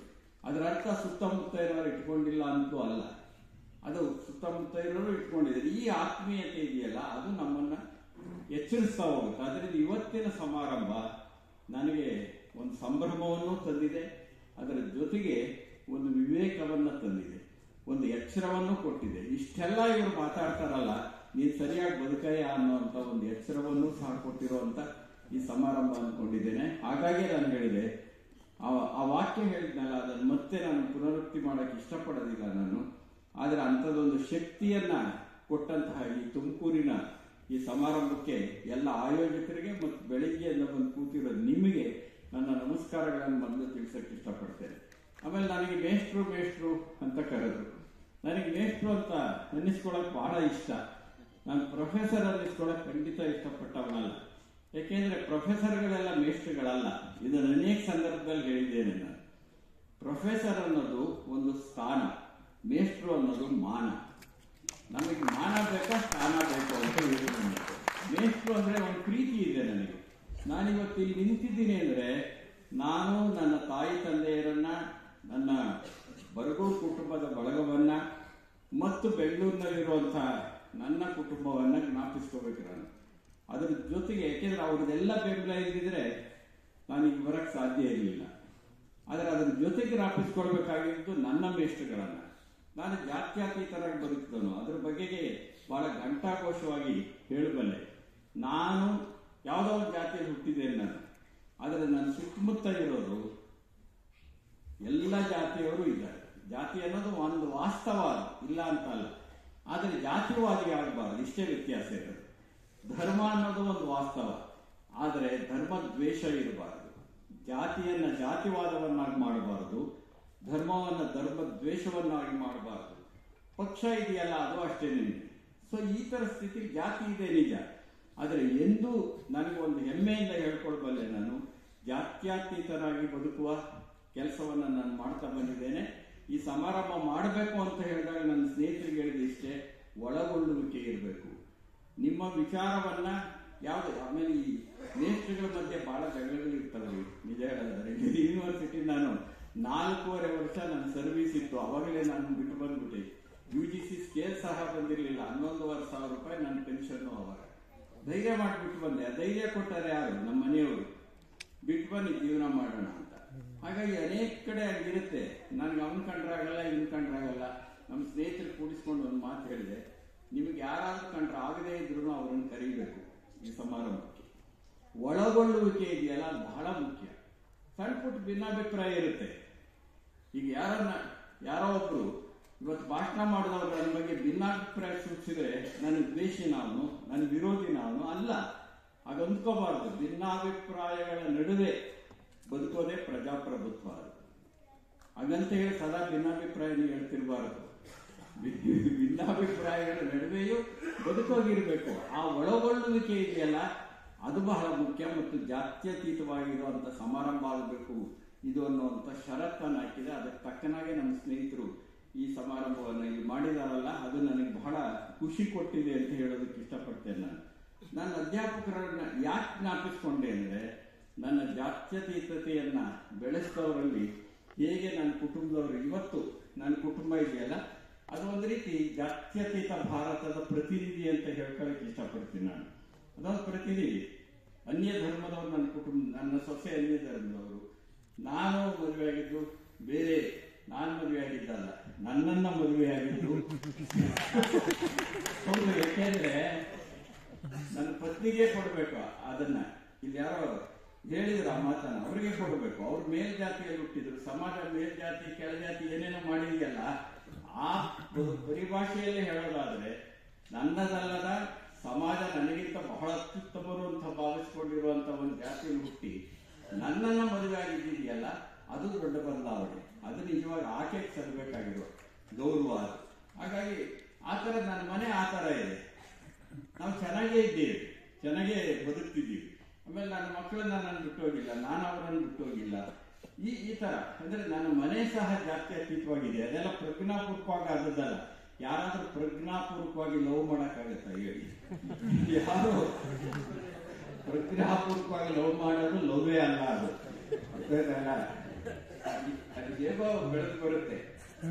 ಅದರ ಅರ್ಥ ಸುತ್ತಮುತ್ತ ಇರೋರು ಇಟ್ಕೊಂಡಿಲ್ಲ ಅಂತೂ ಅಲ್ಲ, ಅದು ಸುತ್ತಮುತ್ತ ಇರೋರು ಇಟ್ಕೊಂಡಿದ್ದಾರೆ. ಈ ಆತ್ಮೀಯತೆ ಇದೆಯಲ್ಲ, ಅದು ನಮ್ಮನ್ನ ಎಚ್ಚರಿಸ್ತಾ ಹೋಗುತ್ತೆ. ಅದರಿಂದ ಇವತ್ತಿನ ಸಮಾರಂಭ ನನಗೆ ಒಂದು ಸಂಭ್ರಮವನ್ನು ತಂದಿದೆ, ಅದರ ಜೊತೆಗೆ ಒಂದು ವಿವೇಕವನ್ನು ತಂದಿದೆ, ಒಂದು ಎಚ್ಚರವನ್ನು ಕೊಟ್ಟಿದೆ. ಇಷ್ಟೆಲ್ಲ ಇವರು ಮಾತಾಡ್ತಾರಲ್ಲ, ನೀನು ಸರಿಯಾಗಿ ಬದುಕಯ್ಯ ಅನ್ನುವಂಥ ಒಂದು ಎಚ್ಚರವನ್ನು ಸಹ ಕೊಟ್ಟಿರುವಂತ ಈ ಸಮಾರಂಭ ಅಂದ್ಕೊಂಡಿದ್ದೇನೆ. ಹಾಗಾಗಿ ನಾನು ಹೇಳಿದೆ, ಆ ವಾಕ್ಯ ಹೇಳಿದ್ನಲ್ಲ, ಅದನ್ನು ಮತ್ತೆ ನಾನು ಪುನರುಕ್ತಿ ಮಾಡಕ್ಕೆ ಇಷ್ಟಪಡೋದಿಲ್ಲ ನಾನು. ಆದರೆ ಅಂಥದ್ದೊಂದು ಶಕ್ತಿಯನ್ನ ಕೊಟ್ಟಂತಹ ಈ ತುಮಕೂರಿನ ಈ ಸಮಾರಂಭಕ್ಕೆ ಎಲ್ಲ ಆಯೋಜಕರಿಗೆ ಮತ್ತು ಬೆಳಿಗ್ಗೆಯಿಂದ ಬಂದು ಕೂತಿರೋ ನಿಮಗೆ ನನ್ನ ನಮಸ್ಕಾರಗಳನ್ನು ಮೊದಲು ತಿಳಿಸಕ್ಕೆ ಇಷ್ಟಪಡ್ತೇನೆ. ಆಮೇಲೆ ನನಗೆ ಮೇಷ್ಟ್ರು ಅಂತ ಕರೆದ್ರು. ನನಗೆ ಮೇಷ್ಟ್ರು ಅಂತ ಅನ್ನಿಸ್ಕೊಳಕ್ ಬಹಳ ಇಷ್ಟ. ನಾನು ಪ್ರೊಫೆಸರ್ ಅನ್ನಿಸ್ಕೊಳಕ್ ಖಂಡಿತ ಇಷ್ಟಪಟ್ಟವನಲ್ಲ. ಯಾಕೆಂದ್ರೆ ಪ್ರೊಫೆಸರ್ಗಳೆಲ್ಲ ಮೇಷ್ಟ್ರುಗಳಲ್ಲ. ಇದನ್ನು ಅನೇಕ ಸಂದರ್ಭದಲ್ಲಿ ಹೇಳಿದ್ದೇನೆ ನಾನು. ಪ್ರೊಫೆಸರ್ ಅನ್ನೋದು ಒಂದು ಸ್ಥಾನ, ಮೇಷ್ಟ್ರು ಅನ್ನೋದು ಮಾನ. ನಮಗೆ ಮಾನ ಬೇಕಾ ಸ್ಥಾನ ಬೇಕು ಅಂತ ಹೇಳಿದ್ರು. ಮೇಷ್ಟ್ರು ಅಂದ್ರೆ ಒಂದು ಪ್ರೀತಿ ಇದೆ ನನಗೆ. ನಾನಿವತ್ತು ಇಲ್ಲಿ ನಿಂತಿದ್ದೀನಿ ಅಂದ್ರೆ ನಾನು ನನ್ನ ತಾಯಿ ತಂದೆಯರನ್ನ, ನನ್ನ ಬರಗೂರು ಕುಟುಂಬದ ಬಳಗವನ್ನ ಮತ್ತು ಬೆಂಗಳೂರಿನಲ್ಲಿರುವಂತಹ ನನ್ನ ಕುಟುಂಬವನ್ನ ಜ್ಞಾಪಿಸ್ಕೋಬೇಕು ನಾನು. ಅದರ ಜೊತೆಗೆ, ಯಾಕೆಂದ್ರೆ ಅವ್ರದ್ದೆಲ್ಲ ಬೆಂಬಲ ಇದ್ದಿದ್ರೆ ನಾನು ಈಗ ಬರಕ್ ಸಾಧ್ಯ ಇರಲಿಲ್ಲ. ಆದರೆ ಅದರ ಜೊತೆಗೆ ಜ್ಞಾಪಿಸ್ಕೊಳ್ಬೇಕಾಗಿದ್ದು ನನ್ನ ಮೇಷ್ಟ್ರುಗಳನ್ನ. ನಾನು ಜಾತ್ಯತೀತರಾಗಿ ಬದುಕಿದನು, ಅದ್ರ ಬಗೆಗೆ ಬಹಳ ಘಂಟಾಘೋಷವಾಗಿ ಹೇಳಬಲ್ಲೆ. ನಾನು ಯಾವುದೋ ಒಂದು ಜಾತಿಯಲ್ಲಿ ಹುಟ್ಟಿದ್ದೇನೆ ನಾನು, ಆದರೆ ನನ್ನ ಸುತ್ತಮುತ್ತ ಇರೋರು ಎಲ್ಲ ಜಾತಿಯವರು ಇದ್ದಾರೆ. ಜಾತಿ ಅನ್ನೋದು ಒಂದು ವಾಸ್ತವ, ಇಲ್ಲ ಅಂತ ಅಲ್ಲ. ಆದರೆ ಜಾತಿವಾದಿ ಆಗಬಾರ್ದು, ಇಷ್ಟೇ ವ್ಯತ್ಯಾಸ ಇರೋದು. ಧರ್ಮ ಅನ್ನೋದು ಒಂದು ವಾಸ್ತವ, ಆದರೆ ಧರ್ಮ ದ್ವೇಷ ಇರಬಾರದು. ಜಾತಿಯನ್ನ ಜಾತಿವಾದವನ್ನಾಗಿ ಮಾಡಬಾರದು, ಧರ್ಮವನ್ನ ಧರ್ಮ ದ್ವೇಷವನ್ನಾಗಿ ಮಾಡಬಾರದು. ಪಕ್ಷ ಇದೆಯಲ್ಲ, ಅದು ಅಷ್ಟೇನೆ. ಸೊ ಈ ತರ ಸ್ಥಿತಿ ಜಾತಿ ಇದೆ ನಿಜ, ಆದರೆ ಎಂದೂ ನನಗೆ ಒಂದು ಹೆಮ್ಮೆಯಿಂದ ಹೇಳ್ಕೊಳ್ಬಲ್ಲೆ, ನಾನು ಜಾತ್ಯತೀತರಾಗಿ ಬದುಕುವ ಕೆಲಸವನ್ನ ನಾನು ಮಾಡ್ತಾ ಬಂದಿದ್ದೇನೆ. ಈ ಸಮಾರಂಭ ಮಾಡಬೇಕು ಅಂತ ಹೇಳಿದಾಗ ನನ್ನ ಸ್ನೇಹಿತರಿಗೆ ಹೇಳಿದ ಇಷ್ಟೇ, ಒಳಗೊಳ್ಳುವಿಕೆ ಇರಬೇಕು. ನಿಮ್ಮ ವಿಚಾರವನ್ನ ಯಾವ್ದು, ಆಮೇಲೆ ಈ ಮೇಷ್ಟ್ರುಗಳ ಮಧ್ಯೆ ಬಹಳ ಜಗಳಗಳು ಇರ್ತವೆ. ನಿಜ ಹೇಳಿದ್ರೆ ಯೂನಿವರ್ಸಿಟಿ ನಾನು 4.5 ವರ್ಷ ನನ್ನ ಸರ್ವಿಸ್ ಇತ್ತು, ಅವಾಗಲೇ ನಾನು ಬಿಟ್ಟು ಬಂದ್ಬಿಟ್ಟೆ. UGC ಸ್ಕೇಲ್ ಸಹ ಬಂದಿರಲಿಲ್ಲ. 11,500 ರೂಪಾಯಿ ನನ್ನ ಪೆನ್ಷನ್ ಅವಾಗ ಧೈರ್ಯ ಮಾಡಿಬಿಟ್ಟು ಬಂದೆ. ಧೈರ್ಯ ಕೊಟ್ಟಾರೆ ಯಾರು? ನಮ್ಮ ಮನೆಯವರು. ಬಿಟ್ಟು ಬನ್ನಿ ಜೀವನ ಮಾಡೋಣ ಅಂತ. ಹಾಗಾಗಿ ಅನೇಕ ಕಡೆ ಆಗಿರುತ್ತೆ. ನನಗೆ ಅವನ್ ಕಂಡ್ರಾಗಲ್ಲ, ಇವನ್ ಕಂಡ್ರಾಗಲ್ಲ. ನಮ್ಮ ಸ್ನೇಹಿತರು ಕೂಡಿಸ್ಕೊಂಡು ಒಂದು ಮಾತು ಹೇಳಿದೆ, ನಿಮಗೆ ಯಾರಾದ್ರೂ ಕಂಡ್ರೆ ಆಗದೇ ಇದ್ರು ಅವರನ್ನು ಕರೀಬೇಕು ಈ ಸಮಾರಂಭಕ್ಕೆ. ಒಳಗೊಳ್ಳುವಿಕೆ ಇದೆಯಲ್ಲ, ಅದು ಬಹಳ ಮುಖ್ಯ. ಸಣ್ಣ ಪುಟ್ಟ ಭಿನ್ನಾಭಿಪ್ರಾಯ ಇರುತ್ತೆ. ಈಗ ಯಾರೋ ಒಬ್ರು ಇವತ್ತು ಭಾಷಣ ಮಾಡಿದವರು ನನ್ನ ಬಗ್ಗೆ ಭಿನ್ನಾಭಿಪ್ರಾಯ ಸೂಚಿಸಿದ್ರೆ ನನ್ನ ದ್ವೇಷಿ ನಾನು, ನನ್ನ ವಿರೋಧಿ ನಾನು ಅಲ್ಲ. ಹಾಗ ಅಂದ್ಕೋಬಾರ್ದು. ಭಿನ್ನಾಭಿಪ್ರಾಯಗಳ ನಡುವೆ ಬದುಕೋದೇ ಪ್ರಜಾಪ್ರಭುತ್ವ. ಹಾಗಂತ ಹೇಳಿ ಸದಾ ಭಿನ್ನಾಭಿಪ್ರಾಯ ಹೇಳ್ತಿರ್ಬಾರದು. ಭಿನ್ನಾಭಿಪ್ರಾಯಗಳ ನಡುವೆಯೂ ಬದುಕೋಗಿರ್ಬೇಕು. ಆ ಒಳಗೊಳ್ಳುವಿಕೆ ಇದೆಯಲ್ಲ, ಅದು ಬಹಳ ಮುಖ್ಯ. ಮತ್ತು ಜಾತ್ಯತೀತವಾಗಿರುವಂತ ಸಮಾರಂಭ ಆಗಬೇಕು ಇದು ಅನ್ನುವಂಥ ಷರತ್ತನ್ನು ಹಾಕಿದೆ. ಅದಕ್ಕೆ ತಕ್ಕನಾಗೆ ನಮ್ಮ ಸ್ನೇಹಿತರು ಈ ಸಮಾರಂಭವನ್ನು ಇಲ್ಲಿ ಮಾಡಿದಾರಲ್ಲ, ಅದು ನನಗೆ ಬಹಳ ಖುಷಿ ಕೊಟ್ಟಿದೆ ಅಂತ ಹೇಳೋದಕ್ಕೆ ಇಷ್ಟಪಡ್ತೇನೆ. ನನ್ನ ಅಧ್ಯಾಪಕರನ್ನ ಯಾಕೆ ಜ್ಞಾಪಿಸ್ಕೊಂಡೆ ಅಂದ್ರೆ, ನನ್ನ ಜಾತ್ಯತೀತತೆಯನ್ನ ಬೆಳೆಸಿದವರಲ್ಲಿ ಹೇಗೆ ನನ್ನ ಕುಟುಂಬದವರು, ಇವತ್ತು ನನ್ನ ಕುಟುಂಬ ಇದೆಯಲ್ಲ, ಅದು ಒಂದು ರೀತಿ ಜಾತ್ಯತೀತ ಭಾರತದ ಪ್ರತಿನಿಧಿ ಅಂತ ಹೇಳ್ಕೊಳ್ಳೋಕೆ ಇಷ್ಟಪಡ್ತೀನಿ. ನಾನು ಅದೊಂದು ಪ್ರತಿನಿಧಿ. ಅನ್ಯ ಧರ್ಮದವರು ನನ್ನ ಕುಟುಂಬ, ನನ್ನ ಸೊಸೆ ಅನ್ಯ ಧರ್ಮದವರು. ನಾನು ಮದುವೆ ಆಗಿದ್ದು ಬೇರೆ, ನಾನು ಮದುವೆ ಆಗಿದ್ದಲ್ಲ, ನನ್ನನ್ನ ಮದುವೆ ಆಗಿದ್ದು. ಹೌದು, ಯಾಕೆಂದ್ರೆ ನನ್ನ ಪತ್ನಿಗೆ ಕೊಡ್ಬೇಕು ಅದನ್ನ. ಇಲ್ಲಿ ಯಾರೋ ಹೇಳಿದ್ರು ಆ ಮಾತನ್ನ, ಅವ್ರಿಗೆ ಕೊಡ್ಬೇಕು. ಅವ್ರು ಮೇಲ್ಜಾತಿಯಲ್ಲಿ ಹುಟ್ಟಿದ್ರು. ಸಮಾಜ ಮೇಲ್ಜಾತಿ ಕೆಳಜಾತಿ ಏನೇನೋ ಮಾಡಿದೆಯಲ್ಲ, ಆ ಪರಿಭಾಷೆಯಲ್ಲಿ ಹೇಳೋದಾದ್ರೆ ನನ್ನದಲ್ಲದ ಸಮಾಜ ನನಗಿಂತ ಬಹಳ ಅತ್ಯುತ್ತಮರು ಅಂತ ಭಾವಿಸ್ಕೊಂಡಿರುವಂತ ಒಂದು ಜಾತಿಯಲ್ಲಿ ಹುಟ್ಟಿ ನನ್ನನ್ನ ಮದುವೆ ಆಗಿದ್ದೀಯಲ್ಲ, ಅದು ದೊಡ್ಡ ಬದಲಾವಣೆ. ಅದು ನಿಜವಾಗಿ ಆಕೆಗೆ ಸಲ್ಲಬೇಕಾಗಿರುವ ಗೌರವ ಅದು. ಹಾಗಾಗಿ ಆ ಥರ ನನ್ನ ಮನೆ ಆ ಥರ ಇದೆ. ನಾವು ಚೆನ್ನಾಗೇ ಇದ್ದೀವಿ, ಚೆನ್ನಾಗೇ ಬದುಕ್ತಿದ್ದೀವಿ. ಆಮೇಲೆ ನನ್ನ ಮಕ್ಕಳನ್ನ ನಾನು ಬಿಟ್ಟು ಹೋಗಿಲ್ಲ, ನಾನು ಅವರನ್ನು ಬಿಟ್ಟು ಹೋಗಿಲ್ಲ. ಈ ತರ ಅಂದ್ರೆ ನನ್ನ ಮನೆ ಸಹ ಜಾತ್ಯತೀತವಾಗಿದೆ. ಅದೆಲ್ಲ ಪ್ರಜ್ಞಾಪೂರ್ವಕವಾಗಿ ಆದದ್ದಲ್ಲ. ಯಾರಾದ್ರೂ ಪ್ರಜ್ಞಾಪೂರ್ವಕವಾಗಿ ಲವ್ ಮಾಡಕ್ಕಾಗತ್ತಾ ಹೇಳಿ? ಯಾರು ಪ್ರಜ್ಞಾಪೂರ್ವಕವಾಗಿ ಲವ್ ಮಾಡೋದು ಲವ್ವೇ ಅಲ್ಲ. ಅದು ಅದು ಹೇಗೋ ಬೆಳೆದು ಬರುತ್ತೆ.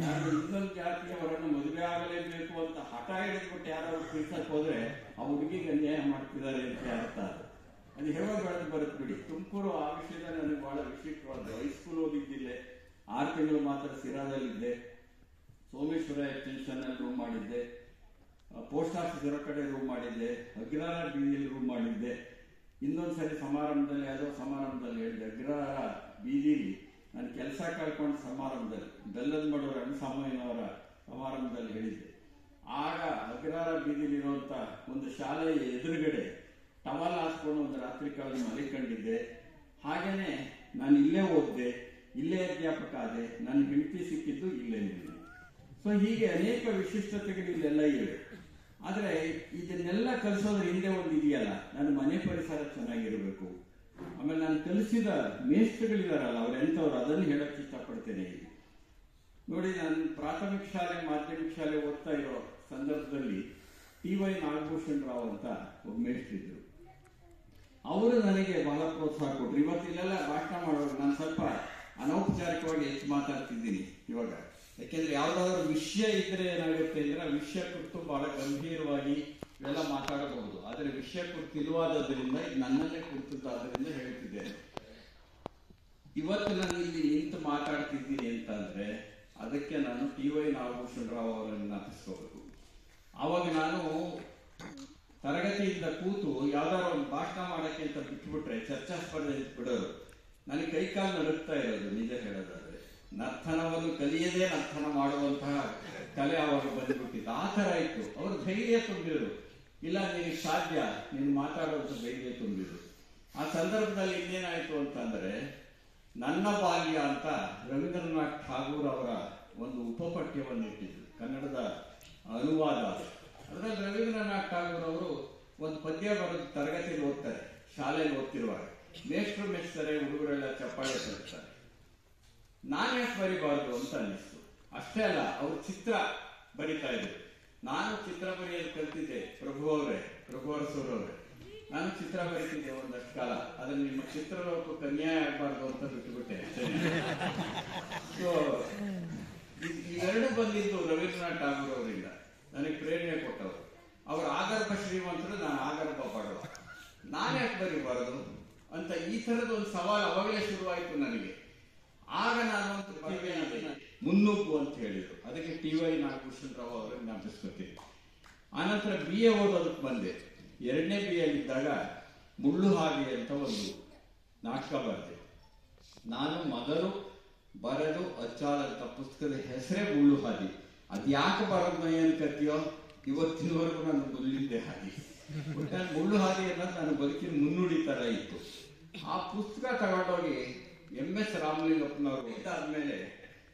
ನಾನು ಇನ್ನೊಂದು ಜಾತಿಯವರನ್ನು ಮದುವೆ ಆಗಲೇಬೇಕು ಅಂತ ಹಠ ಹಿಡಿದ್ಬಿಟ್ಟು ಯಾರಾದ್ರೂ ತಿಳಿಸಕ್ ಹೋದ್ರೆ ಆ ಹುಡುಗಿಗೆ ಅನ್ಯಾಯ ಮಾಡ್ತಿದ್ದಾರೆ ಅಂತ ಅರ್ಥ. ಅದು ಹೇಗೋ ಬೆಳೆದು ಬರುತ್ತೆ ಬಿಡಿ. ತುಮಕೂರು ಆ ವಿಷಯದ ನನಗೆ ಬಹಳ ವಿಶಿಷ್ಟವಾದ. ಹೈಸ್ಕೂಲ್ ಓದಿದ್ದಿಲ್ಲ, 6 ತಿಂಗಳು ಮಾತ್ರ ಸಿರಾದಲ್ಲಿದ್ದೆ. ಸೋಮೇಶ್ವರ ಎಕ್ಸ್ಟೆನ್ಷನ್ ಅಲ್ಲಿ ರೂಮ್ ಮಾಡಿದ್ದೆ. ಪೋಸ್ಟ್ ಆಫೀಸ್ ಇರೋ ಕಡೆ ರೂಮ್ ಮಾಡಿದ್ದೆ. ಅಗ್ರಹಾರ ಬೀದಿಯಲ್ಲಿ ರೂಮ್ ಮಾಡಿದ್ದೆ. ಇನ್ನೊಂದ್ಸರಿ ಸಮಾರಂಭದಲ್ಲಿ, ಯಾವುದೋ ಸಮಾರಂಭದಲ್ಲಿ ಹೇಳಿದೆ, ಅಗ್ರಹಾರ ಬೀದಿಲಿ ನಾನು ಕೆಲಸ ಕಳ್ಕೊಂಡು ಸಮಾರಂಭದಲ್ಲಿ, ಬೆಲ್ಲದ ಮಡವರ ಅಣ್ಣಸಾಮಯ್ಯನವರ ಸಮಾರಂಭದಲ್ಲಿ ಹೇಳಿದ್ದೆ. ಆಗ ಅಗ್ರಹಾರ ಬೀದಿಲಿರುವಂತ ಒಂದು ಶಾಲೆಯ ಎದುರುಗಡೆ ಟವಲ್ ಹಾಸ್ಕೊಂಡು ಒಂದು ರಾತ್ರಿ ಕಳೆದು ಮಲಿಕೊಂಡಿದ್ದೆ. ಹಾಗೇನೆ ನಾನು ಇಲ್ಲೇ ಓದಿದೆ, ಇಲ್ಲೇ ಅಧ್ಯಾಪಕ ಆದೆ, ನನ್ನ ಹೆಂಡತಿ ಸಿಕ್ಕಿದ್ದು ಇಲ್ಲೇ ನಿಂತಿದೆ. ಸೊ ಹೀಗೆ ಅನೇಕ ವಿಶಿಷ್ಟತೆಗಳು ಇಲ್ಲೆಲ್ಲ ಇವೆ. ಆದ್ರೆ ಇದನ್ನೆಲ್ಲ ಕಲಿಸೋದ್ರ ಹಿಂದೆ ಒಂದು ಇದೆಯಲ್ಲ, ನನ್ನ ಮನೆ ಪರಿಸರ ಚೆನ್ನಾಗಿರ್ಬೇಕು. ಆಮೇಲೆ ನಾನು ಕಲಿಸಿದ ಮೇಷ್ಟ್ರುಗಳಿದಾರಲ್ಲ, ಅವ್ರು ಎಂಥವ್ರು, ಅದನ್ನು ಹೇಳಕ್ ಇಷ್ಟಪಡ್ತೇನೆ. ನೋಡಿ, ನಾನು ಪ್ರಾಥಮಿಕ ಶಾಲೆ ಮಾಧ್ಯಮಿಕ ಶಾಲೆ ಓದ್ತಾ ಇರೋ ಸಂದರ್ಭದಲ್ಲಿ TY ನಾಗಭೂಷಣ್ ರಾವ್ ಅಂತ ಒಬ್ಬ ಮೇಷ್ಟ್ರಿದ್ರು. ಅವರು ನನಗೆ ಬಹಳ ಪ್ರೋತ್ಸಾಹ ಕೊಟ್ರು. ಇವತ್ತಿಲ್ಲೆಲ್ಲ ಭಾಷಣ ಮಾಡೋರು ನಾನು ಸ್ವಲ್ಪ ಅನೌಪಚಾರಿಕವಾಗಿ ಹೆಚ್ಚು ಮಾತಾಡ್ತಿದ್ದೀನಿ ಇವಾಗ. ಯಾಕೆಂದ್ರೆ ಯಾವ್ದಾದ್ರು ವಿಷಯ ಇದ್ರೆ ಏನಾಗುತ್ತೆ ಅಂದ್ರೆ ಆ ವಿಷಯ ಕುರಿತು ಬಹಳ ಗಂಭೀರವಾಗಿ ಇವೆಲ್ಲ ಮಾತಾಡಬಹುದು. ಆದ್ರೆ ವಿಷಯ ಕುರಿತಿಲ್ವಾದ್ರಿಂದ ಇದು ನನ್ನನ್ನೇ ಕುರಿತದ್ದಾದ್ರಿಂದ ಹೇಳ್ತಿದ್ದೇನೆ. ಇವತ್ತು ನಾನು ಇಲ್ಲಿ ನಿಂತು ಮಾತಾಡ್ತಿದ್ದೀನಿ ಅಂತಂದ್ರೆ ಅದಕ್ಕೆ ನಾನು TY ನಾಗಭೂಷಣ್ ರಾವ್ ಅವರನ್ನು ನೆನಪಿಸ್ಕೋಬೇಕು. ಆವಾಗ ನಾನು ತರಗತಿಯಿಂದ ಕೂತು ಯಾವ್ದಾದ್ರು ಒಂದು ಭಾಷಣ ಮಾಡಕ್ಕೆ ಅಂತ ಬಿಟ್ಬಿಟ್ರೆ ಚರ್ಚಾ ಸ್ಪರ್ಧೆ ಬಿಡೋರು. ನನಗೆ ಕೈಕಾಲು ನಡುಗ್ತಾ ಇರೋದು ನಿಜ ಹೇಳೋದಾದ್ರೆ. ನರ್ತನವನ್ನು ಕಲಿಯದೇ ನರ್ತನ ಮಾಡುವಂತಹ ಕಲೆ ಅವಾಗ ಬಂದ್ಬಿಟ್ಟಿತ್ತು. ಆ ತರ ಇತ್ತು. ಅವರು ಧೈರ್ಯ ತುಂಬಿದ್ರು. ಇಲ್ಲ, ನಿನಗೆ ಸಾಧ್ಯ, ನೀನು ಮಾತಾಡುವಂತ ಧೈರ್ಯ ತುಂಬಿದ್ರು. ಆ ಸಂದರ್ಭದಲ್ಲಿ ಇನ್ನೇನಾಯ್ತು ಅಂತಂದ್ರೆ, ನನ್ನ ಬಾಲ್ಯ ಅಂತ ರವೀಂದ್ರನಾಥ್ ಠಾಗೂರ್ ಅವರ ಒಂದು ಉಪಪಠ್ಯವನ್ನು ಇಟ್ಟಿದ್ರು, ಕನ್ನಡದ ಅನುವಾದ. ಅದರಲ್ಲಿ ರವೀಂದ್ರನಾಥ್ ಠಾಗೂರ್ ಅವರು ಒಂದು ಪದ್ಯ ಬರೋದು ತರಗತಿಯಲ್ಲಿ ಓದ್ತಾರೆ, ಶಾಲೆಯಲ್ಲಿ ಓದ್ತಿರುವಾಗ. ಮೇಷ್ಟ್ರು ಮೆಚ್ತಾರೆ, ಹುಡುಗರೆಲ್ಲ ಚಪ್ಪಾಳೆ ತರ್ತಾರೆ. ನಾನ್ಯಾಕೆ ಬರಿಬಾರ್ದು ಅಂತ ಅನ್ನಿಸ್ತು. ಅಷ್ಟೇ ಅಲ್ಲ, ಅವರು ಚಿತ್ರ ಬರಿತಾ ಇದ್ರು. ನಾನು ಚಿತ್ರ ಬರೆಯೋದು ಕಲ್ತಿದ್ದೆ. ಪ್ರಭು ಅರಸೂರವ್ರೆ, ನಾನು ಚಿತ್ರ ಬರೀತಿದ್ದೆ ಒಂದಷ್ಟು ಕಾಲ. ಅದನ್ನ ನಿಮ್ಮ ಚಿತ್ರಲೋಕಕ್ಕೆ ಅನ್ಯಾಯ ಆಗಬಾರ್ದು ಅಂತ ಬಿಟ್ಟುಬಿಟ್ಟೆ. ಸೊ ಇವೆರಡು ಬಂದಿದ್ದು ರವೀಂದ್ರನಾಥ್ ಠಾಗೂರ್ ಅವರಿಂದ ನನಗೆ ಪ್ರೇರಣೆ ಕೊಟ್ಟವರು. ಅವ್ರ ಆಗರ್ಭ ಶ್ರೀಮಂತರು, ನಾನು ಆಗರ್ಭ ಬಡವ, ನಾನ್ಯಾಕೆ ಬರೀಬಾರದು ಅಂತ ಈ ಥರದ ಒಂದು ಸವಾಲು ಅವಾಗಲೇ ಶುರುವಾಯಿತು ನನಗೆ. ಆಗ ನಾನು ಮುನ್ನುಗ್ಗು ಅಂತ ಹೇಳಿದ್ರು. ಅದಕ್ಕೆ TY ನಾಗಭೂಷಣ್ ರಾವ್ ಅವರನ್ನು ಜ್ಞಾಪಿಸ್ಕೊತೀನಿ. ಆನಂತರ BA ಓದೋದಕ್ಕೆ ಬಂದೆ. 2ನೇ BA ಇದ್ದಾಗ ಮುಳ್ಳು ಹಾಗೆ ಅಂತ ಒಂದು ನಾಟಕ ಬರೆದೆ. ನಾನು ಮೊದಲು ಬರೆದು ಅಚ್ಚಾದಂತ ಪುಸ್ತಕದ ಹೆಸರೇ ಮುಳ್ಳು ಹಾದಿ. ಅದ್ಯಾಕೆ ಬರೋದು ಅನ್ಕತ್ತೀಯೋ, ಇವತ್ತಿನವರೆಗೂ ನಾನು ಮುಳ್ಳಿದ್ದೆ ಹಾದಿ. ಮುಳ್ಳು ಹಾದಿ ಅನ್ನೋದು ನನ್ನ ಬದುಕಿನ ಮುನ್ನುಡಿ ತರ ಇತ್ತು. ಆ ಪುಸ್ತಕ ತಗೊಂಡೋಗಿ MS ರಾಮಲಿಂಗಪ್ಪನವರು ಇದಾದ್ಮೇಲೆ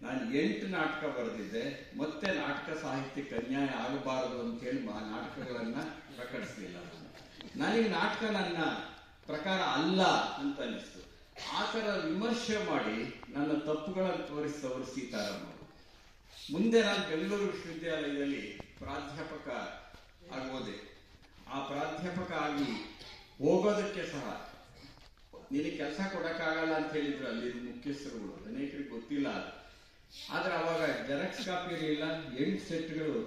ನಾನು 8 ನಾಟಕ ಬರೆದಿದ್ದೆ. ಮತ್ತೆ ನಾಟಕ ಸಾಹಿತ್ಯಕ್ಕೆ ಅನ್ಯಾಯ ಆಗಬಾರದು ಅಂತ ಹೇಳಿ ಆ ನಾಟಕಗಳನ್ನ ಪ್ರಕಟಿಸಲಿಲ್ಲ. ನನಗೆ ನಾಟಕ ನನ್ನ ಪ್ರಕಾರ ಅಲ್ಲ ಅಂತ ಅನಿಸ್ತು. ಆ ಥರ ವಿಮರ್ಶೆ ಮಾಡಿ ನನ್ನ ತಪ್ಪುಗಳನ್ನು ತೋರಿಸಿದವರು ಸೀತಾರಾಮ್ ಅವರು. ಮುಂದೆ ನಾನು ಬೆಂಗಳೂರು ವಿಶ್ವವಿದ್ಯಾಲಯದಲ್ಲಿ ಪ್ರಾಧ್ಯಾಪಕ ಆಗೋದೆ. ಆ ಪ್ರಾಧ್ಯಾಪಕ ಆಗಿ ಹೋಗೋದಕ್ಕೆ ಸಹ ನಿನಗೆ ಕೆಲಸ ಕೊಡಕ್ಕಾಗಲ್ಲ ಅಂತ ಹೇಳಿದ್ರು ಅಲ್ಲಿ ಮುಖ್ಯಸ್ಥರುಗಳು. ಅನೇಕರಿಗೆ ಗೊತ್ತಿಲ್ಲ. ಆದ್ರೆ ಅವಾಗ ಜೆರಾಕ್ಸ್ ಕಾಪಿ ಇರಲಿಲ್ಲ. 8 ಸೆಟ್ಗಳು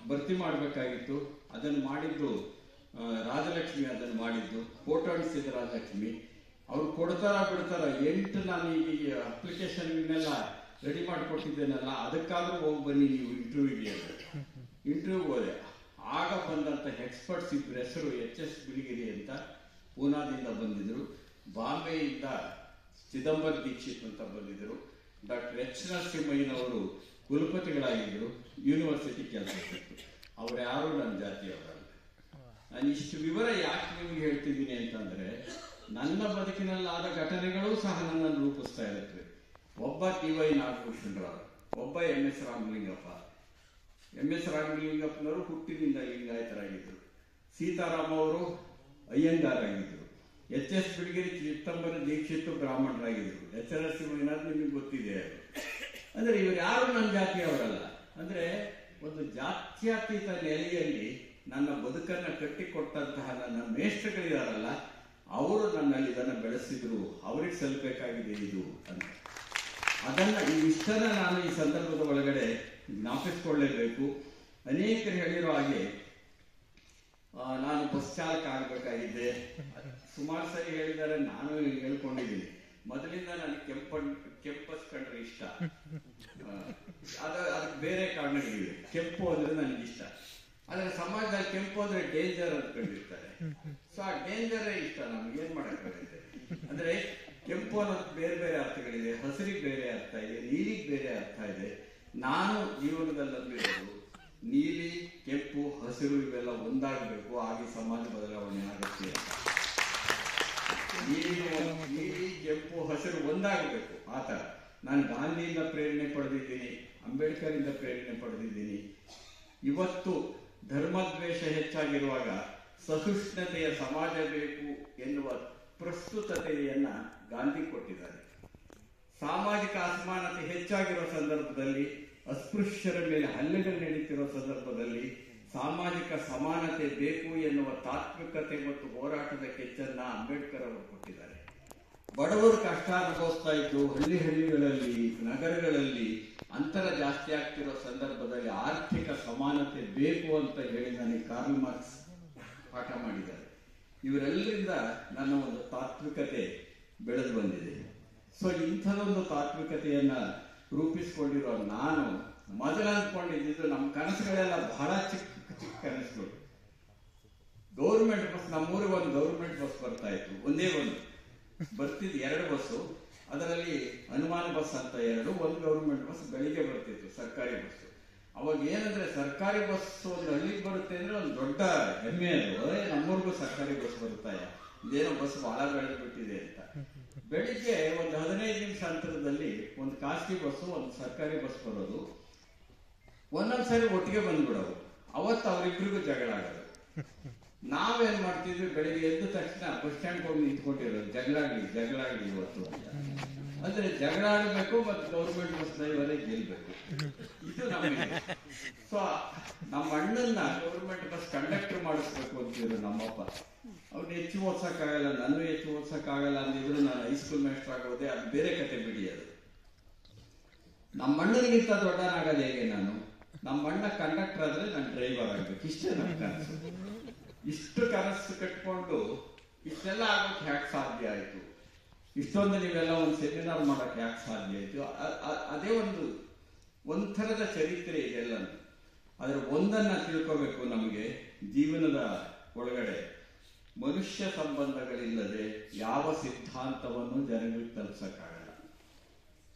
ಭರ್ತಿ ಮಾಡಬೇಕಾಗಿತ್ತು. ಅದನ್ನು ಮಾಡಿದ್ದು ರಾಜಲಕ್ಷ್ಮಿ. ಅದನ್ನು ಮಾಡಿದ್ದು ಫೋಟೋ ಅಣಿಸಿದ ರಾಜಲಕ್ಷ್ಮಿ. ಅವ್ರು ಕೊಡ್ತಾರ ಬಿಡ್ತಾರ 8 ನಾನು ಈಗ ಅಪ್ಲಿಕೇಶನ್ನೆಲ್ಲ ರೆಡಿ ಮಾಡಿಕೊಟ್ಟಿದ್ದೇನಲ್ಲ, ಅದಕ್ಕಾದ್ರೂ ಹೋಗಿ ಬನ್ನಿ ನೀವು ಇಂಟರ್ವ್ಯೂಗೆ. ಇಂಟರ್ವ್ಯೂಗೆ ಹೋದೆ. ಆಗ ಬಂದಂತ ಎಕ್ಸ್ಪರ್ಟ್ಸ್ ಇಬ್ಬರ ಹೆಸರು HS ಬಿಳಿಗಿರಿ ಅಂತ ಪೂನಾದಿಂದ ಬಂದಿದ್ರು. ಬಾಂಬೆಯಿಂದ ಚಿದಂಬರ ದೀಕ್ಷಿತ್ ಅಂತ ಬಂದಿದ್ರು. Doctor H ನರಸಿಂಹಯ್ಯನವರು ಕುಲಪತಿಗಳಾಗಿದ್ರು. ಯೂನಿವರ್ಸಿಟಿ ಕೆಲಸ ಸಿಕ್ತು. ಅವ್ರು ಯಾರು ನನ್ನ ಜಾತಿಯವರಲ್ಲ. ನಾನು ಇಷ್ಟು ವಿವರ ಯಾಕೆ ನಿಮ್ಗೆ ಹೇಳ್ತಿದ್ದೀನಿ ಅಂತಂದ್ರೆ, ನನ್ನ ಬದುಕಿನಲ್ಲಾದ ಘಟನೆಗಳು ಸಹ ನನ್ನನ್ನು ರೂಪಿಸ್ತಾ ಇರುತ್ತವೆ. ಒಬ್ಬ TY ನಾಗಭೂಷಣ್ ರಾವ್, ಒಬ್ಬ MS ರಾಮಲಿಂಗಪ್ಪ. MS ರಾಮಲಿಂಗಪ್ಪನವರು ಹುಟ್ಟಿನಿಂದ ಲಿಂಗಾಯತರಾಗಿದ್ದರು. ಸೀತಾರಾಮ್ ಅವರು ಅಯ್ಯಂಗಾರಾಗಿದ್ದರು. HS ಬಿಳಿಗಿರಿ ಚಿದಂಬರ ದೀಕ್ಷಿತ್ ಬ್ರಾಹ್ಮಣರಾಗಿದ್ದರು. H ನರಸಿಂಹಯ್ಯನಾದ್ರು ನಿಮಗೆ ಗೊತ್ತಿದೆ. ಅಂದ್ರೆ ಇವರು ಯಾರು ನನ್ನ ಜಾತಿಯವರಲ್ಲ. ಅಂದ್ರೆ ಒಂದು ಜಾತ್ಯತೀತ ನೆಲೆಯಲ್ಲಿ ನನ್ನ ಬದುಕನ್ನ ಕಟ್ಟಿಕೊಟ್ಟಂತಹ ನನ್ನ ಮೇಷ್ಟ್ರುಗಳಿದಾರಲ್ಲ, ಅವರು ನನ್ನಲ್ಲಿ ಇದನ್ನ ಬೆಳೆಸಿದ್ರು. ಅವ್ರಿಗೆ ಸಲ್ಲಬೇಕಾಗಿದೆ ಇದು ಅಂತ. ಅದನ್ನ ಇಷ್ಟನ್ನ ನಾನು ಈ ಸಂದರ್ಭದ ಒಳಗಡೆ ಜ್ಞಾಪಿಸ್ಕೊಳ್ಳೇಬೇಕು. ಅನೇಕರು ಹೇಳಿರೋ ಹಾಗೆ ನಾನು ಬಸ್ ಚಾಲಕ ಆಗ್ಬೇಕಾಗಿದ್ದೆ. ಸುಮಾರು ಸರಿ ಹೇಳಿದ್ದಾರೆ, ನಾನು ಹೇಳ್ಕೊಂಡಿದ್ದೀನಿ. ಮೊದಲಿಂದ ನನಗೆ ಕೆಂಪು ಬಸ್ ಕಂಡ್ರೆ ಇಷ್ಟ. ಅದಕ್ಕೆ ಬೇರೆ ಕಾರಣಗಳಿವೆ. ಕೆಂಪು ಅಂದ್ರೆ ನನಗೆ ಇಷ್ಟ. ಆದ್ರೆ ಸಮಾಜದಲ್ಲಿ ಕೆಂಪು ಅಂದ್ರೆ ಡೇಂಜರ್ ಅಂತ ಕಂಡಿರ್ತಾರೆ. ಸೊ ಆ ಡೇಂಜರೇ ಇಷ್ಟ. ನಮ್ಗೆ ಏನ್ ಮಾಡಕ್ಕಾಗುತ್ತೆ ಅಂದ್ರೆ, ಕೆಂಪು ಅನ್ನೋದು ಬೇರೆ ಬೇರೆ ಅರ್ಥಗಳಿದೆ. ಹಸಿರಿಗೆ ಬೇರೆ ಅರ್ಥ ಇದೆ, ನೀಲಿಗೆ ಬೇರೆ ಅರ್ಥ ಇದೆ. ನಾನು ಜೀವನದಲ್ಲಿ ನಂಬಿರೋದು ನೀಲಿ, ಕೆಂಪು, ಹಸಿರು ಇವೆಲ್ಲ ಒಂದಾಗಬೇಕು. ಆಗಿ ಸಮಾಜ ಬದಲಾವಣೆ ಆಗುತ್ತೆ. ನೀಲಿ, ಕೆಂಪು, ಹಸಿರು ಒಂದಾಗಬೇಕು. ಆತರ ನಾನು ಗಾಂಧಿಯಿಂದ ಪ್ರೇರಣೆ ಪಡೆದಿದ್ದೀನಿ, ಅಂಬೇಡ್ಕರ್ ಇಂದ ಪ್ರೇರಣೆ ಪಡೆದಿದ್ದೀನಿ. ಇವತ್ತು ಧರ್ಮದ್ವೇಷ ಹೆಚ್ಚಾಗಿರುವಾಗ ಸಹಿಷ್ಣುತೆಯ ಸಮಾಜ ಬೇಕು ಎನ್ನುವ ಪ್ರಸ್ತುತತೆಯನ್ನ ಗಾಂಧಿ ಕೊಟ್ಟಿದ್ದಾರೆ. ಸಾಮಾಜಿಕ ಅಸಮಾನತೆ ಹೆಚ್ಚಾಗಿರೋ ಸಂದರ್ಭದಲ್ಲಿ, ಅಸ್ಪೃಶ್ಯರ ಮೇಲೆ ಹಲ್ಲೆಗಳು ನಡೀತಿರೋ ಸಂದರ್ಭದಲ್ಲಿ ಸಾಮಾಜಿಕ ಸಮಾನತೆ ಬೇಕು ಎನ್ನುವ ತಾತ್ವಿಕತೆ ಮತ್ತು ಹೋರಾಟದ ಕೆಚ್ಚನ್ನ ಅಂಬೇಡ್ಕರ್ ಅವರು ಕೊಟ್ಟಿದ್ದಾರೆ. ಬಡವರು ಕಷ್ಟ ಅನುಭವಿಸ್ತಾ ಇದ್ದು ಹಳ್ಳಿಗಳಲ್ಲಿ, ನಗರಗಳಲ್ಲಿ ಅಂತರ ಜಾಸ್ತಿ ಆಗ್ತಿರೋ ಸಂದರ್ಭದಲ್ಲಿ ಆರ್ಥಿಕ ಸಮಾನತೆ ಬೇಕು ಅಂತ ಹೇಳಿ ನನಗೆ ಕಾರ್ಲ್ ಮಾರ್ಕ್ಸ್ ಪಾಠ ಮಾಡಿದ್ದಾರೆ. ಇವರೆಲ್ಲರಿಂದ ನನ್ನ ಒಂದು ತಾತ್ವಿಕತೆ ಬೆಳೆದು ಬಂದಿದೆ. ಸೊ ಇಂಥದೊಂದು ತಾತ್ವಿಕತೆಯನ್ನ ರೂಪಿಸಿಕೊಂಡಿರೋ ನಾನು ಮೊದಲು ಅಂದ್ಕೊಂಡಿದ್ದು, ನಮ್ಮ ಕನಸುಗಳೆಲ್ಲ ಬಹಳ ಚಿಕ್ಕ ಚಿಕ್ಕ ಕನಸುಗಳು. ಗೌರ್ಮೆಂಟ್ ಬಸ್, ನಮ್ಮೂರಿಗೆ ಒಂದು ಗೌರ್ಮೆಂಟ್ ಬಸ್ ಬರ್ತಾ ಇತ್ತು. ಒಂದೇ ಒಂದು ಬರ್ತಿದ್ದು, 2 ಬಸ್ಸು. ಅದರಲ್ಲಿ ಅನುಮಾನ ಬಸ್ ಅಂತ 2, ಒಂದು ಗೌರ್ಮೆಂಟ್ ಬಸ್ ಬೆಳಿಗ್ಗೆ ಬರ್ತಿತ್ತು, ಸರ್ಕಾರಿ ಬಸ್. ಅವಾಗ ಏನಂದ್ರೆ, ಸರ್ಕಾರಿ ಬಸ್ ಒಂದು ಹಳ್ಳಿಗೆ ಬರುತ್ತೆ ಅಂದ್ರೆ ಒಂದು ದೊಡ್ಡ ಹೆಮ್ಮೆ. ಅದು ನಮ್ಮೂರಿಗೂ ಸರ್ಕಾರಿ ಬಸ್ ಬರುತ್ತಾ, ಇದೇನೋ ಬಸ್ ಬಹಳ ಬೆಳೆದು ಬಿಟ್ಟಿದೆ ಅಂತ. ಬೆಳಿಗ್ಗೆ ಒಂದು 15 ನಿಮಿಷ ಅಂತರದಲ್ಲಿ ಒಂದು ಖಾಸಗಿ ಬಸ್ಸು, ಒಂದು ಸರ್ಕಾರಿ ಬಸ್ ಬರೋದು. ಒಂದೊಂದ್ಸರಿ ಒಟ್ಟಿಗೆ ಬಂದ್ಬಿಡೋದು. ಅವತ್ತು ಅವರಿಬ್ಬರಿಗೂ ಜಗಳ ಆಗೋದು. ನಾವೇನ್ ಮಾಡ್ತಿದ್ವಿ, ಬೆಳಿಗ್ಗೆ ಎದ್ದ ತಕ್ಷಣ ಬಸ್ ಸ್ಟ್ಯಾಂಡ್ ಹೋಗಿ ನಿಂತ್ಕೊಂಡಿರೋದು, ಜಗಳಾಗ್ಲಿ ಇವತ್ತು ಅಂತ. ಅಂದ್ರೆ ಜಗಳ ಆಡಬೇಕು ಮತ್ತು ಗೌರ್ಮೆಂಟ್ ಬಸ್ ಡ್ರೈವರೇ ಗೆಲ್ಬೇಕು, ಇದು ನಮಗೆ. ಸೊ ನಮ್ಮ ಅಣ್ಣನ್ನ ಗೌರ್ಮೆಂಟ್ ಬಸ್ ಕಂಡಕ್ಟರ್ ಮಾಡಿಸ್ಬೇಕು ಅಂತಿದ್ರು ನಮ್ಮಪ್ಪ. ಅವ್ನು ಹೆಚ್ಚು ಓದ್ಸಕ್ಕಾಗಲ್ಲ, ನಾನು ಹೆಚ್ಚು ಓದ್ಸಕ್ಕಾಗಲ್ಲ ಅಂದಿದ್ರು. ನಾನು ಹೈಸ್ಕೂಲ್ ಮಾಸ್ಟರ್ ಆಗೋದೆ, ಅದು ಬೇರೆ ಕತೆ ಬಿಡಿ. ಅದು ನಮ್ಮ ಅಣ್ಣನಿಗಿಂತ ದೊಡ್ಡನಾಗದೆ ಹೇಗೆ ನಾನು? ನಮ್ಮ ಅಣ್ಣ ಕಂಡಕ್ಟರ್ ಆದ್ರೆ ನಾನು ಡ್ರೈವರ್ ಆಗ್ಬೇಕು, ಇಷ್ಟೇ ನನ್ನ ಕನಸು. ಇಷ್ಟು ಕನಸು ಕಟ್ಕೊಂಡು ಇಷ್ಟೆಲ್ಲ ಆಗೋಕೆ ಯಾಕೆ ಸಾಧ್ಯ ಆಯ್ತು? ಇಷ್ಟೊಂದು ನೀವೆಲ್ಲ ಒಂದು ಸೆಮಿನಾರ್ ಮಾಡೋಕೆ ಯಾಕೆ ಸಾಧ್ಯ ಆಯ್ತು? ಅದೇ ಒಂಥರದ ಚರಿತ್ರೆ ಇದೆಲ್ಲ. ಆದ್ರೆ ಒಂದನ್ನ ತಿಳ್ಕೋಬೇಕು, ನಮಗೆ ಜೀವನದ ಒಳಗಡೆ ಮನುಷ್ಯ ಸಂಬಂಧಗಳಿಲ್ಲದೆ ಯಾವ ಸಿದ್ಧಾಂತವನ್ನು ಜನಗಳಿಗೆ ತಲುಪಿಸಕ್ಕಾಗಲ್ಲ.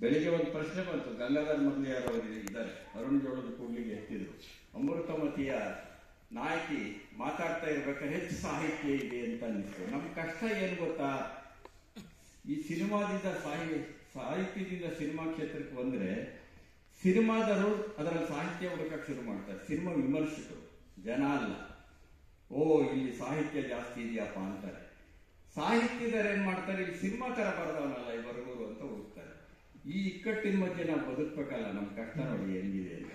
ಬೆಳಿಗ್ಗೆ ಒಂದು ಪ್ರಶ್ನೆ ಬಂತು, ಗಂಗಾಧರ್ ಮೊದಲಿಯಾರ್ ಅವರು ಇದ್ದಾರೆ, ಅರುಣ್ ಜೋಳದ ಕೂಡ್ಲಿಗೆ ಎತ್ತಿದ್ರು. ಅಮೃತಮತಿಯ ನಾಯಕಿ ಮಾತಾಡ್ತಾ ಇರ್ಬೇಕಾದ್ರೆ ಹೆಚ್ಚು ಸಾಹಿತ್ಯ ಇದೆ ಅಂತ ಅನ್ನಿಸ್ತು. ನಮ್ ಕಷ್ಟ ಏನ್ ಗೊತ್ತಾ, ಈ ಸಿನಿಮಾದಿಂದ ಸಾಹಿತ್ಯದಿಂದ ಸಿನಿಮಾ ಕ್ಷೇತ್ರಕ್ಕೆ ಬಂದ್ರೆ ಸಿನಿಮಾದರು ಅದರಲ್ಲಿ ಸಾಹಿತ್ಯ ಹುಡುಕಕ್ಕೆ ಶುರು ಮಾಡ್ತಾರೆ. ಸಿನಿಮಾ ವಿಮರ್ಶಕರು, ಜನ ಅಲ್ಲ. ಓ ಇಲ್ಲಿ ಸಾಹಿತ್ಯ ಜಾಸ್ತಿ ಇದೆಯಪ್ಪ ಅಂತಾರೆ. ಸಾಹಿತ್ಯದವ್ರು ಏನ್ ಮಾಡ್ತಾರೆ, ಇಲ್ಲಿ ಸಿನಿಮಾ ತರ ಬರೆದವನಲ್ಲ ಈ ಬರಗೂರು ಅಂತ ಹುಡುಕ್ತಾರೆ. ಈ ಇಕ್ಕಟ್ಟಿನ ಮಧ್ಯೆ ನಾವು ಬದುಕಬೇಕಲ್ಲ. ನಮ್ ಕಷ್ಟ ನೋಡಿ ಹೆಂಗಿದೆ ಅಂತ.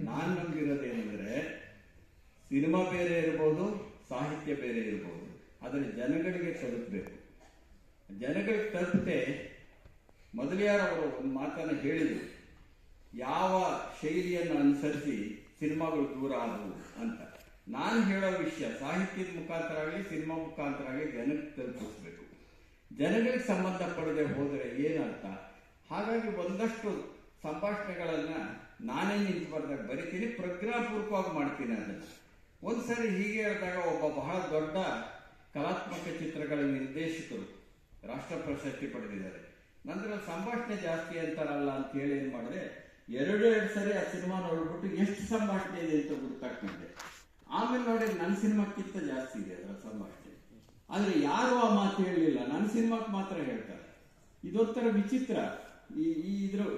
ನಾನ್ ನಂಬಿರೋದೇನಂದ್ರೆ, ಸಿನಿಮಾ ಬೇರೆ ಇರ್ಬೋದು, ಸಾಹಿತ್ಯ ಬೇರೆ ಇರ್ಬೋದು, ಆದ್ರೆ ಜನಗಳಿಗೆ ತಲುಪಬೇಕು. ಜನಗಳಿಗೆ ತಲುಪದೆ ಮೊದಲಿಯಾರ್ ಅವರು ಒಂದು ಮಾತನ್ನ ಹೇಳಿದ್ರು, ಯಾವ ಶೈಲಿಯನ್ನು ಅನುಸರಿಸಿ ಸಿನಿಮಾಗಳು ದೂರ ಆದವು ಅಂತ. ನಾನು ಹೇಳೋ ವಿಷಯ ಸಾಹಿತ್ಯದ ಮುಖಾಂತರ ಆಗಲಿ ಸಿನಿಮಾ ಮುಖಾಂತರ ಆಗಲಿ ಜನಕ್ಕೆ ತಲುಪಿಸ್ಬೇಕು. ಜನಗಳಿಗೆ ಸಂಬಂಧಪಡದೆ ಹೋದರೆ ಏನರ್ಥ? ಹಾಗಾಗಿ ಒಂದಷ್ಟು ಸಂಭಾಷಣೆಗಳನ್ನ ನಾನೇ ನಿಂತು ಬರ್ದಾಗ ಬರಿತೀನಿ, ಪ್ರಜ್ಞಾಪೂರ್ವಕವಾಗಿ ಮಾಡ್ತೀನಿ. ಅದನ್ನು ಒಂದ್ಸರಿ ಹೀಗೆ ಹೇಳಿದಾಗ ಒಬ್ಬ ಬಹಳ ದೊಡ್ಡ ಕಲಾತ್ಮಕ ಚಿತ್ರಗಳ ನಿರ್ದೇಶಕರು ರಾಷ್ಟ್ರ ಪ್ರಶಸ್ತಿ ಪಡೆದಿದ್ದಾರೆ. ನಂತರ ಸಂಭಾಷಣೆ ಜಾಸ್ತಿ ಅಂತಾರಲ್ಲ ಅಂತ ಹೇಳಿ ಏನ್ ಮಾಡಿದೆ, ಎರಡು ಸರಿ ಆ ಸಿನಿಮಾ ನೋಡ್ಬಿಟ್ಟು ಎಷ್ಟು ಸಂಭಾಷಣೆ ಇದೆ ಅಂತ ಗೊತ್ತಾಗ್ತದೆ. ಆಮೇಲೆ ನೋಡಿ ನನ್ನ ಸಿನಿಮಾಕ್ಕಿಂತ ಜಾಸ್ತಿ ಇದೆ ಅದರ ಸಂಭಾಷಣೆ. ಆದ್ರೆ ಯಾರು ಆ ಮಾತು ಹೇಳಲಿಲ್ಲ, ನನ್ನ ಸಿನಿಮಾಕ್ಕೆ ಮಾತ್ರ ಹೇಳ್ತಾರೆ. ಇದೊಂಥರ ವಿಚಿತ್ರ.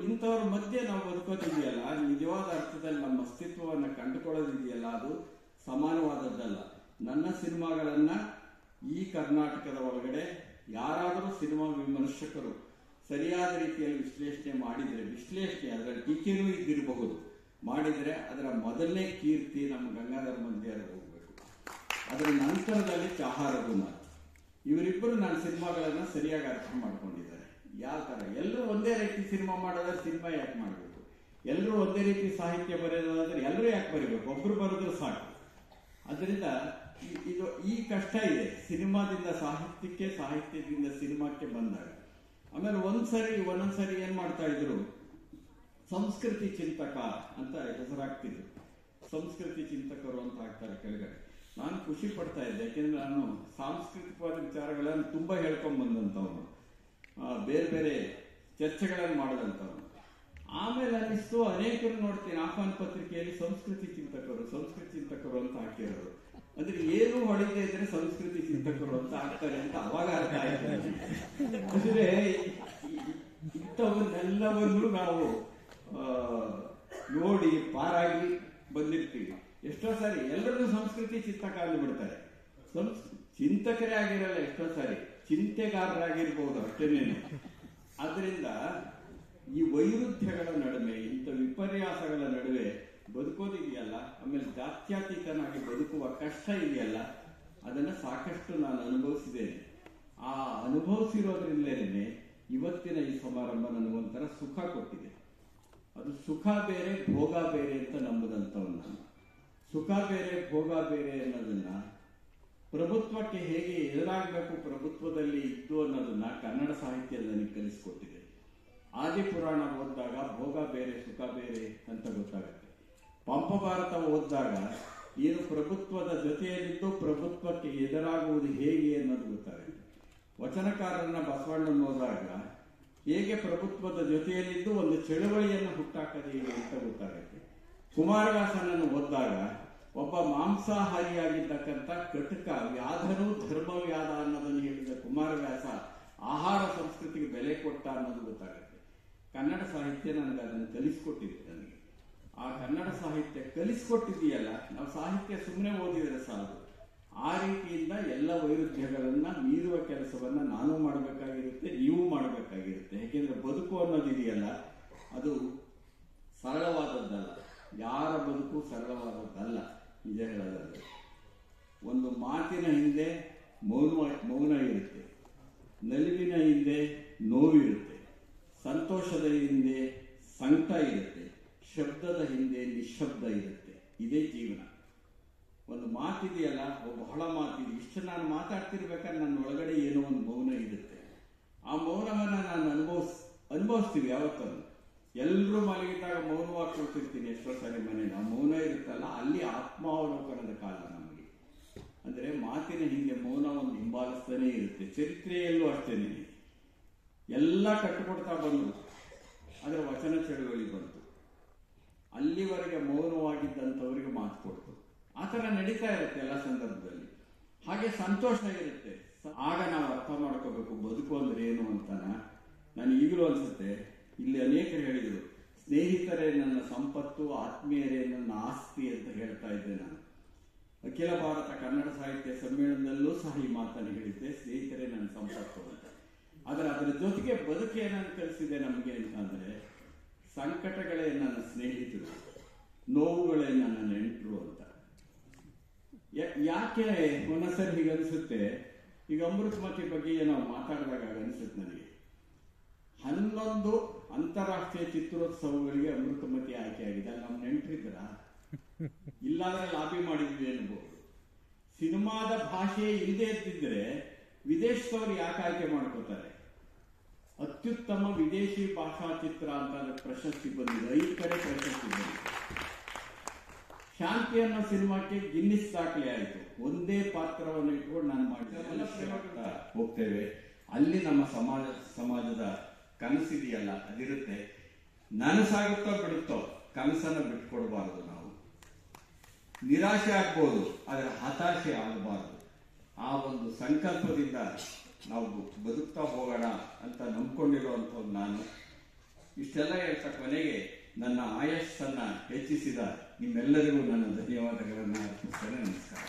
ಇಂಥವ್ರ ಮಧ್ಯೆ ನಾವು ಬದುಕೋದಿದೆಯಲ್ಲ, ನಿಜವಾದ ಅರ್ಥದಲ್ಲಿ ನಮ್ಮ ಅಸ್ತಿತ್ವವನ್ನು ಕಂಡುಕೊಳ್ಳೋದಿದೆಯಲ್ಲ, ಅದು ಸಮಾನವಾದದ್ದಲ್ಲ. ನನ್ನ ಸಿನಿಮಾಗಳನ್ನ ಈ ಕರ್ನಾಟಕದ ಒಳಗಡೆ ಯಾರಾದರೂ ಸಿನಿಮಾ ವಿಮರ್ಶಕರು ಸರಿಯಾದ ರೀತಿಯಲ್ಲಿ ವಿಶ್ಲೇಷಣೆ ಮಾಡಿದರೆ, ವಿಶ್ಲೇಷಣೆ ಅದರಲ್ಲಿ ಟೀಕೆನೂ ಇದ್ದಿರಬಹುದು, ಮಾಡಿದರೆ ಅದರ ಮೊದಲನೇ ಕೀರ್ತಿ ನಮ್ಮ ಗಂಗಾಧರ್ ಮೊದಲಿಯಾರ್ ಹೋಗ್ಬೇಕು. ಅದರ ನಂತರದಲ್ಲಿ ಚಾಹಾ ರಘುನಾಥ್. ಇವರಿಬ್ಬರು ನನ್ನ ಸಿನಿಮಾಗಳನ್ನ ಸರಿಯಾಗಿ ಅರ್ಥ ಮಾಡ್ಕೊಂಡಿದ್ದಾರೆ. ಯಾವ ತರ ಎಲ್ಲರೂ ಒಂದೇ ರೀತಿ ಸಿನಿಮಾ ಮಾಡೋದ್ರೆ ಸಿನಿಮಾ ಯಾಕೆ ಮಾಡಬೇಕು? ಎಲ್ಲರೂ ಒಂದೇ ರೀತಿ ಸಾಹಿತ್ಯ ಬರೆಯೋದಾದ್ರೆ ಎಲ್ಲರೂ ಯಾಕೆ ಬರೀಬೇಕು? ಒಬ್ರು ಬರೆದ್ರು ಸಾಕು. ಅದರಿಂದ ಈ ಕಷ್ಟ ಇದೆ ಸಿನಿಮಾದಿಂದ ಸಾಹಿತ್ಯಕ್ಕೆ, ಸಾಹಿತ್ಯದಿಂದ ಸಿನಿಮಾಕ್ಕೆ ಬಂದಾಗ. ಆಮೇಲೆ ಒಂದೊಂದ್ಸರಿ ಏನ್ ಮಾಡ್ತಾ ಇದ್ರು, ಸಂಸ್ಕೃತಿ ಚಿಂತಕ ಅಂತ ಹೆಸರಾಗ್ತಿದ್ರು. ಸಂಸ್ಕೃತಿ ಚಿಂತಕರು ಅಂತ ಆಗ್ತಾರೆ ಕೆಳಗಡೆ. ನಾನು ಖುಷಿ ಪಡ್ತಾ ಇದ್ದೆ, ಯಾಕೆಂದ್ರೆ ನಾನು ಸಾಂಸ್ಕೃತಿಕವಾದ ವಿಚಾರಗಳನ್ನು ತುಂಬಾ ಹೇಳ್ಕೊಂಡ್ ಬಂದಂತವನು, ಬೇರೆ ಬೇರೆ ಚರ್ಚೆಗಳನ್ನು ಮಾಡಿದಂಥವನು. ಆಮೇಲೆ ಅನ್ನಿಸ್ತು, ಅನೇಕರು ನೋಡ್ತೀನಿ ಆಹ್ವಾನ ಪತ್ರಿಕೆಯಲ್ಲಿ ಸಂಸ್ಕೃತಿ ಚಿಂತಕರು ಅಂತ ಹಾಕಿರೋರು. ಅಂದ್ರೆ ಏನು ಹೊಳಿದೇ ಇದ್ರೆ ಸಂಸ್ಕೃತಿ ಚಿಂತಕರು ಅಂತ ಆಗ್ತಾರೆ ಅಂತ ಅವಾಗ ಅರ್ಥ ಆಯ್ತು. ಅಂದ್ರೆ ಇಂಥವನ್ನೆಲ್ಲವನ್ನು ನಾವು ನೋಡಿ ಪಾರಾಗಿ ಬಂದಿರ್ತೀವಿ. ಎಷ್ಟೋ ಸಾರಿ ಎಲ್ಲರೂ ಸಂಸ್ಕೃತಿ ಚಿಂತಕ ಆಗಿಬಿಡ್ತಾರೆ. ಚಿಂತಕರೇ ಆಗಿರಲ್ಲ, ಎಷ್ಟೋ ಸಾರಿ ಚಿಂತೆಗಾರರಾಗಿರ್ಬೋದು ಅಷ್ಟೇನೇನು. ಆದ್ರಿಂದ ಈ ವೈರುಧ್ಯಗಳ ನಡುವೆ, ಇಂಥ ವಿಪರ್ಯಾಸಗಳ ನಡುವೆ ಬದುಕೋದಿದೆಯಲ್ಲ, ಆಮೇಲೆ ಜಾತ್ಯತೀತನಾಗಿ ಬದುಕುವ ಕಷ್ಟ ಇದೆಯಲ್ಲ, ಅದನ್ನ ಸಾಕಷ್ಟು ನಾನು ಅನುಭವಿಸಿದ್ದೇನೆ. ಆ ಅನುಭವಿಸಿರೋದ್ರಿಂದಲೇ ಇವತ್ತಿನ ಈ ಸಮಾರಂಭ ನನಗೊಂಥರ ಸುಖ ಕೊಟ್ಟಿದೆ. ಅದು ಸುಖ ಬೇರೆ ಭೋಗ ಬೇರೆ ಅಂತ ನಂಬುದಂತವನ್ನ ನಾನು. ಸುಖ ಬೇರೆ ಭೋಗ ಬೇರೆ ಅನ್ನೋದನ್ನ, ಪ್ರಭುತ್ವಕ್ಕೆ ಹೇಗೆ ಎದುರಾಗಬೇಕು ಪ್ರಭುತ್ವದಲ್ಲಿ ಇದ್ದು ಅನ್ನೋದನ್ನ ಕನ್ನಡ ಸಾಹಿತ್ಯ ನನಗೆ ಕಲಿಸಿಕೊಟ್ಟಿದೆ. ಆದಿಪುರಾಣ ಓದಿದಾಗ ಭೋಗ ಬೇರೆ ಸುಖ ಬೇರೆ ಅಂತ ಗೊತ್ತಾಗುತ್ತೆ. ಪಂಪ ಭಾರತ ಓದಿದಾಗ ಏನು ಪ್ರಭುತ್ವದ ಜೊತೆಯಲ್ಲಿದ್ದು ಪ್ರಭುತ್ವಕ್ಕೆ ಎದುರಾಗುವುದು ಹೇಗೆ ಅನ್ನೋದು ಗೊತ್ತಾಗುತ್ತೆ. ವಚನಕಾರರನ್ನ ಬಸವಣ್ಣನ ಓದಿದಾಗ ಹೇಗೆ ಪ್ರಭುತ್ವದ ಜೊತೆಯಲ್ಲಿದ್ದು ಒಂದು ಚಳವಳಿಯನ್ನು ಹುಟ್ಟಾಕದು ಹೇಗೆ ಅಂತ ಗೊತ್ತಾಗುತ್ತೆ. ಕುಮಾರವ್ಯಾಸನನ್ನು ಓದಿದಾಗ ಒಬ್ಬ ಮಾಂಸಾಹಾರಿಯಾಗಿದ್ದಕ್ಕಂಥ ಕಟಕ ವ್ಯಾಧನೂ ಧರ್ಮವ್ಯಾಧ ಅನ್ನೋದನ್ನು ಹೇಳಿದ ಕುಮಾರವ್ಯಾಸ ಆಹಾರ ಸಂಸ್ಕೃತಿಗೆ ಬೆಲೆ ಕೊಟ್ಟ ಅನ್ನೋದು ಗೊತ್ತಾಗುತ್ತೆ. ಕನ್ನಡ ಸಾಹಿತ್ಯ ನನಗೆ ಅದನ್ನು ಕಲಿಸ್ಕೊಟ್ಟಿದೆ. ನನಗೆ ಆ ಕನ್ನಡ ಸಾಹಿತ್ಯ ಕಲಿಸ್ಕೊಟ್ಟಿದೆಯಲ್ಲ, ನಾವು ಸಾಹಿತ್ಯ ಸುಮ್ಮನೆ ಓದಿದರೆ ಸಾಲದು. ಆ ರೀತಿಯಿಂದ ಎಲ್ಲ ವೈರುಧ್ಯಗಳನ್ನ ಮೀರುವ ಕೆಲಸವನ್ನ ನಾನು ಮಾಡಬೇಕಾಗಿರುತ್ತೆ, ನೀವು ಮಾಡಬೇಕಾಗಿರುತ್ತೆ. ಯಾಕೆಂದ್ರೆ ಬದುಕು ಅನ್ನೋದಿದೆಯಲ್ಲ, ಅದು ಸರಳವಾದದ್ದಲ್ಲ. ಯಾರ ಬದುಕು ಸರಳವಾದದ್ದಲ್ಲ. ನಿಜ ಹೇಳೋದಾದ್ರೆ ಒಂದು ಮಾತಿನ ಹಿಂದೆ ಮೌನ ಇರುತ್ತೆ, ನಲಿವಿನ ಹಿಂದೆ ನೋವಿರುತ್ತೆ, ಸಂತೋಷದ ಹಿಂದೆ ಸಂಕಟ ಇರುತ್ತೆ, ಶಬ್ದದ ಹಿಂದೆ ನಿಶಬ್ದ ಇರುತ್ತೆ. ಇದೇ ಜೀವನ. ಒಂದು ಮಾತಿದೆಯಲ್ಲ, ಬಹಳ ಮಾತಿದೆ. ಇಷ್ಟು ನಾನು ಮಾತಾಡ್ತಿರ್ಬೇಕಾದ್ರೆ ನನ್ನ ಒಳಗಡೆ ಏನೋ ಒಂದು ಮೌನ ಇರುತ್ತೆ. ಆ ಮೌನವನ್ನ ನಾನು ಅನುಭವಿಸ್ತೀವಿ ಯಾವತ್ತನ್ನು. ಎಲ್ಲರೂ ಮಲಗಿದಾಗ ಮೌನವಾಗಿ ಕೊಡ್ತಿರ್ತೀನಿ ಎಷ್ಟೋ ಸಾರಿ ಮನೇಲಿ. ಆ ಮೌನ ಇರುತ್ತಲ್ಲ, ಅಲ್ಲಿ ಆತ್ಮಾವಲೋಕನದ ಕಾಲ ನಮಗೆ. ಅಂದ್ರೆ ಮಾತಿನ ಹಿಂದೆ ಮೌನ ಒಂದು ಹಿಂಬಾಲಿಸ್ತಾನೆ ಇರುತ್ತೆ. ಚರಿತ್ರೆಯಲ್ಲೂ ಅಷ್ಟೇನೆ. ಎಲ್ಲ ಕಟ್ಟುಕೊಡ್ತಾ ಬಂದರು, ಅದರ ವಚನ ಚಳುವಳಿ ಬಂತು. ಅಲ್ಲಿವರೆಗೆ ಮೌನವಾಗಿದ್ದಂಥವರಿಗೆ ಮಾತು ಕೊಡ್ತು. ಆ ಥರ ನಡೀತಾ ಇರುತ್ತೆ ಎಲ್ಲ ಸಂದರ್ಭದಲ್ಲಿ. ಹಾಗೆ ಸಂತೋಷ ಇರುತ್ತೆ. ಆಗ ನಾವು ಅರ್ಥ ಮಾಡ್ಕೋಬೇಕು ಬದುಕು ಅಂದ್ರೆ ಏನು ಅಂತಾನ. ನಾನು ಈಗಲೂ ಅನ್ಸುತ್ತೆ, ಇಲ್ಲಿ ಅನೇಕರು ಹೇಳಿದರು, ಸ್ನೇಹಿತರೇ ನನ್ನ ಸಂಪತ್ತು, ಆತ್ಮೀಯರೇ ನನ್ನ ಆಸ್ತಿ ಅಂತ ಹೇಳ್ತಾ ಇದ್ದೆ ನಾನು. ಅಖಿಲ ಭಾರತ ಕನ್ನಡ ಸಾಹಿತ್ಯ ಸಮ್ಮೇಳನದಲ್ಲೂ ಸಹ ಈ ಮಾತನ್ನು ಹೇಳಿದ್ದೆ, ಸ್ನೇಹಿತರೇ ನನ್ನ ಸಂಪತ್ತು ಅಂತ. ಆದರೆ ಅದರ ಜೊತೆಗೆ ಬದುಕು ಏನಂತ ಕಲಿಸಿದೆ ನಮಗೆ ಅಂತಂದ್ರೆ, ಸಂಕಟಗಳೇ ನನ್ನ ಸ್ನೇಹಿತರು, ನೋವುಗಳೇ ನನ್ನ ನೆಂಟರು ಅಂತ. ಯಾಕೆ ಒಂದೊಂದ್ಸರಿ ಹೀಗೆ ಅನಿಸುತ್ತೆ. ಈಗ ಅಮೃತಮತಿ ಬಗ್ಗೆ ನಾವು ಮಾತಾಡಿದಾಗ ಅನಿಸುತ್ತೆ ನನಗೆ, 11 ಅಂತಾರಾಷ್ಟ್ರೀಯ ಚಿತ್ರೋತ್ಸವಗಳಿಗೆ ಅಮೃತಮತಿ ಆಯ್ಕೆಯಾಗಿದೆ. ಅಲ್ಲಿ ನಮ್ಮ ನೆಂಟರಿದ್ರ ಇಲ್ಲಾಂದ್ರೆ ಲಾಬಿ ಮಾಡಿದ್ವಿ ಅನ್ಬೋದು. ಸಿನಿಮಾದ ಭಾಷೆ ಇಲ್ಲದೆ ಇದ್ದಿದ್ರೆ ವಿದೇಶದವ್ರು ಯಾಕೆ ಆಯ್ಕೆ ಮಾಡ್ಕೋತಾರೆ? ಅತ್ಯುತ್ತಮ ವಿದೇಶಿ ಭಾಷಾ ಚಿತ್ರ ಅಂತ ಪ್ರಶಸ್ತಿ ಬಂದಿದೆ, 5 ಕಡೆ ಪ್ರಶಸ್ತಿ ಬಂದಿದೆ. ಶಾಂತಿ ಅನ್ನೋ ಸಿನಿಮಾಕ್ಕೆ ಗಿನ್ನಿಸ್ ದಾಖಲೆ ಆಯಿತು. ಒಂದೇ ಪಾತ್ರವನ್ನು ಇಟ್ಕೊಂಡು ನಾನು ಮಾಡಿದ ಹೋಗ್ತೇವೆ. ಅಲ್ಲಿ ನಮ್ಮ ಸಮಾಜದ ಕನಸಿದೆಯಲ್ಲ, ಅದಿರುತ್ತೆ. ನನಸಾಗುತ್ತೋ ಬಿಡುತ್ತೋ ಕನಸನ್ನು ಬಿಟ್ಕೊಡ್ಬಾರ್ದು ನಾವು. ನಿರಾಶೆ ಆಗ್ಬೋದು, ಆದರೆ ಹತಾಶೆ ಆಗಬಾರ್ದು. ಆ ಒಂದು ಸಂಕಲ್ಪದಿಂದ ನಾವು ಬದುಕ್ತಾ ಹೋಗೋಣ ಅಂತ ನಂಬ್ಕೊಂಡಿರುವಂಥದ್ದು ನಾನು. ಇಷ್ಟೆಲ್ಲ ಹೇಳ್ತಾ ಕೊನೆಗೆ ನನ್ನ ಆಯಸ್ಸನ್ನ ಹೆಚ್ಚಿಸಿದ ನಿಮ್ಮೆಲ್ಲರಿಗೂ ನನ್ನ ಧನ್ಯವಾದಗಳನ್ನು ಅರ್ಪಿಸ್ತೇನೆ. ನಮಸ್ಕಾರ.